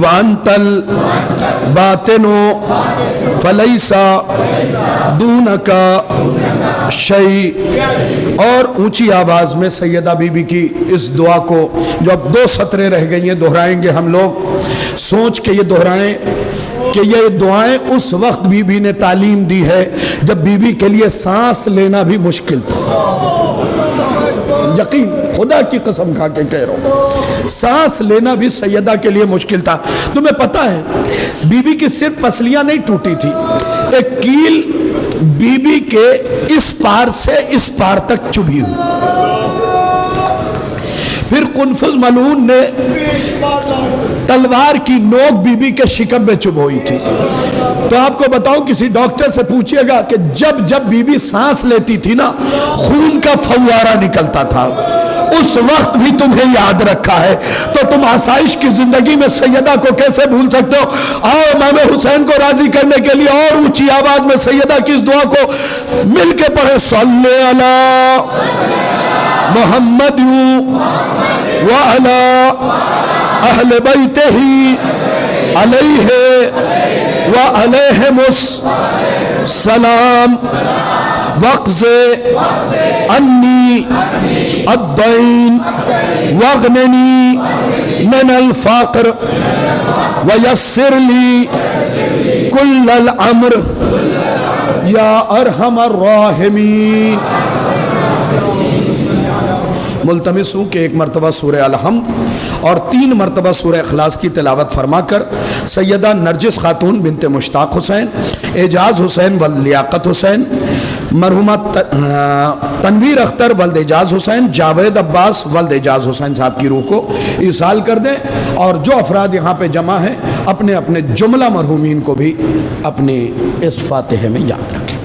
وأنت الباطن فليس دونك شيء. اور اونچی آواز میں سیدہ بی بی کی اس دعا کو جو اب 2 سطریں رہ گئی ہیں دہرائیں گے ہم لوگ. سوچ کے یہ دہرائیں کہ یہ دعائیں اس وقت بی بی نے تعلیم دی ہے جب بی بی کے لیے سانس لینا بھی مشکل تھا. یقین خدا کی قسم کھا کے کہہ رہا ہوں سانس لینا بھی سیدہ کے لیے مشکل تھا. تمہیں پتہ ہے بی بی کی صرف پسلیاں نہیں ٹوٹی تھی, ایک کیل بی بی کے اس پار سے اس پار تک چبھی ہوئی. پھر قنفذ ملعون نے تلوار کی نوک بی بی کے شکم میں چبھ ہوئی تھی. تو آپ کو بتاؤں کسی ڈاکٹر سے پوچھئے گا کہ جب بی بی سانس لیتی تھی نا خون کا فوارہ نکلتا تھا, اس وقت بھی تمہیں یاد رکھا ہے تو تم آسائش کی زندگی میں سیدہ کو کیسے بھول سکتے ہو. آؤ امام حسین کو راضی کرنے کے لیے اور اونچی آواز میں سیدہ کی اس دعا کو مل کے پڑھے. صلی علی محمد وعلی اہل بیتہ علیہ وعلیہم السلام وقض انی الدین واغننی من الفقر ویسر لی کل الامر یا ارحم الراحمین. ملتمس ہوں کہ 1 مرتبہ سورہ الحمد اور 3 مرتبہ سورہ اخلاص کی تلاوت فرما کر سیدہ نرجس خاتون بنت مشتاق حسین, اعجاز حسین ولد لیاقت حسین, مرحومہ تنویر اختر ولد اعجاز حسین, جاوید عباس ولد اعجاز حسین صاحب کی روح کو ایصال کر دیں. اور جو افراد یہاں پہ جمع ہیں اپنے اپنے جملہ مرحومین کو بھی اپنی اس فاتحے میں یاد رکھیں.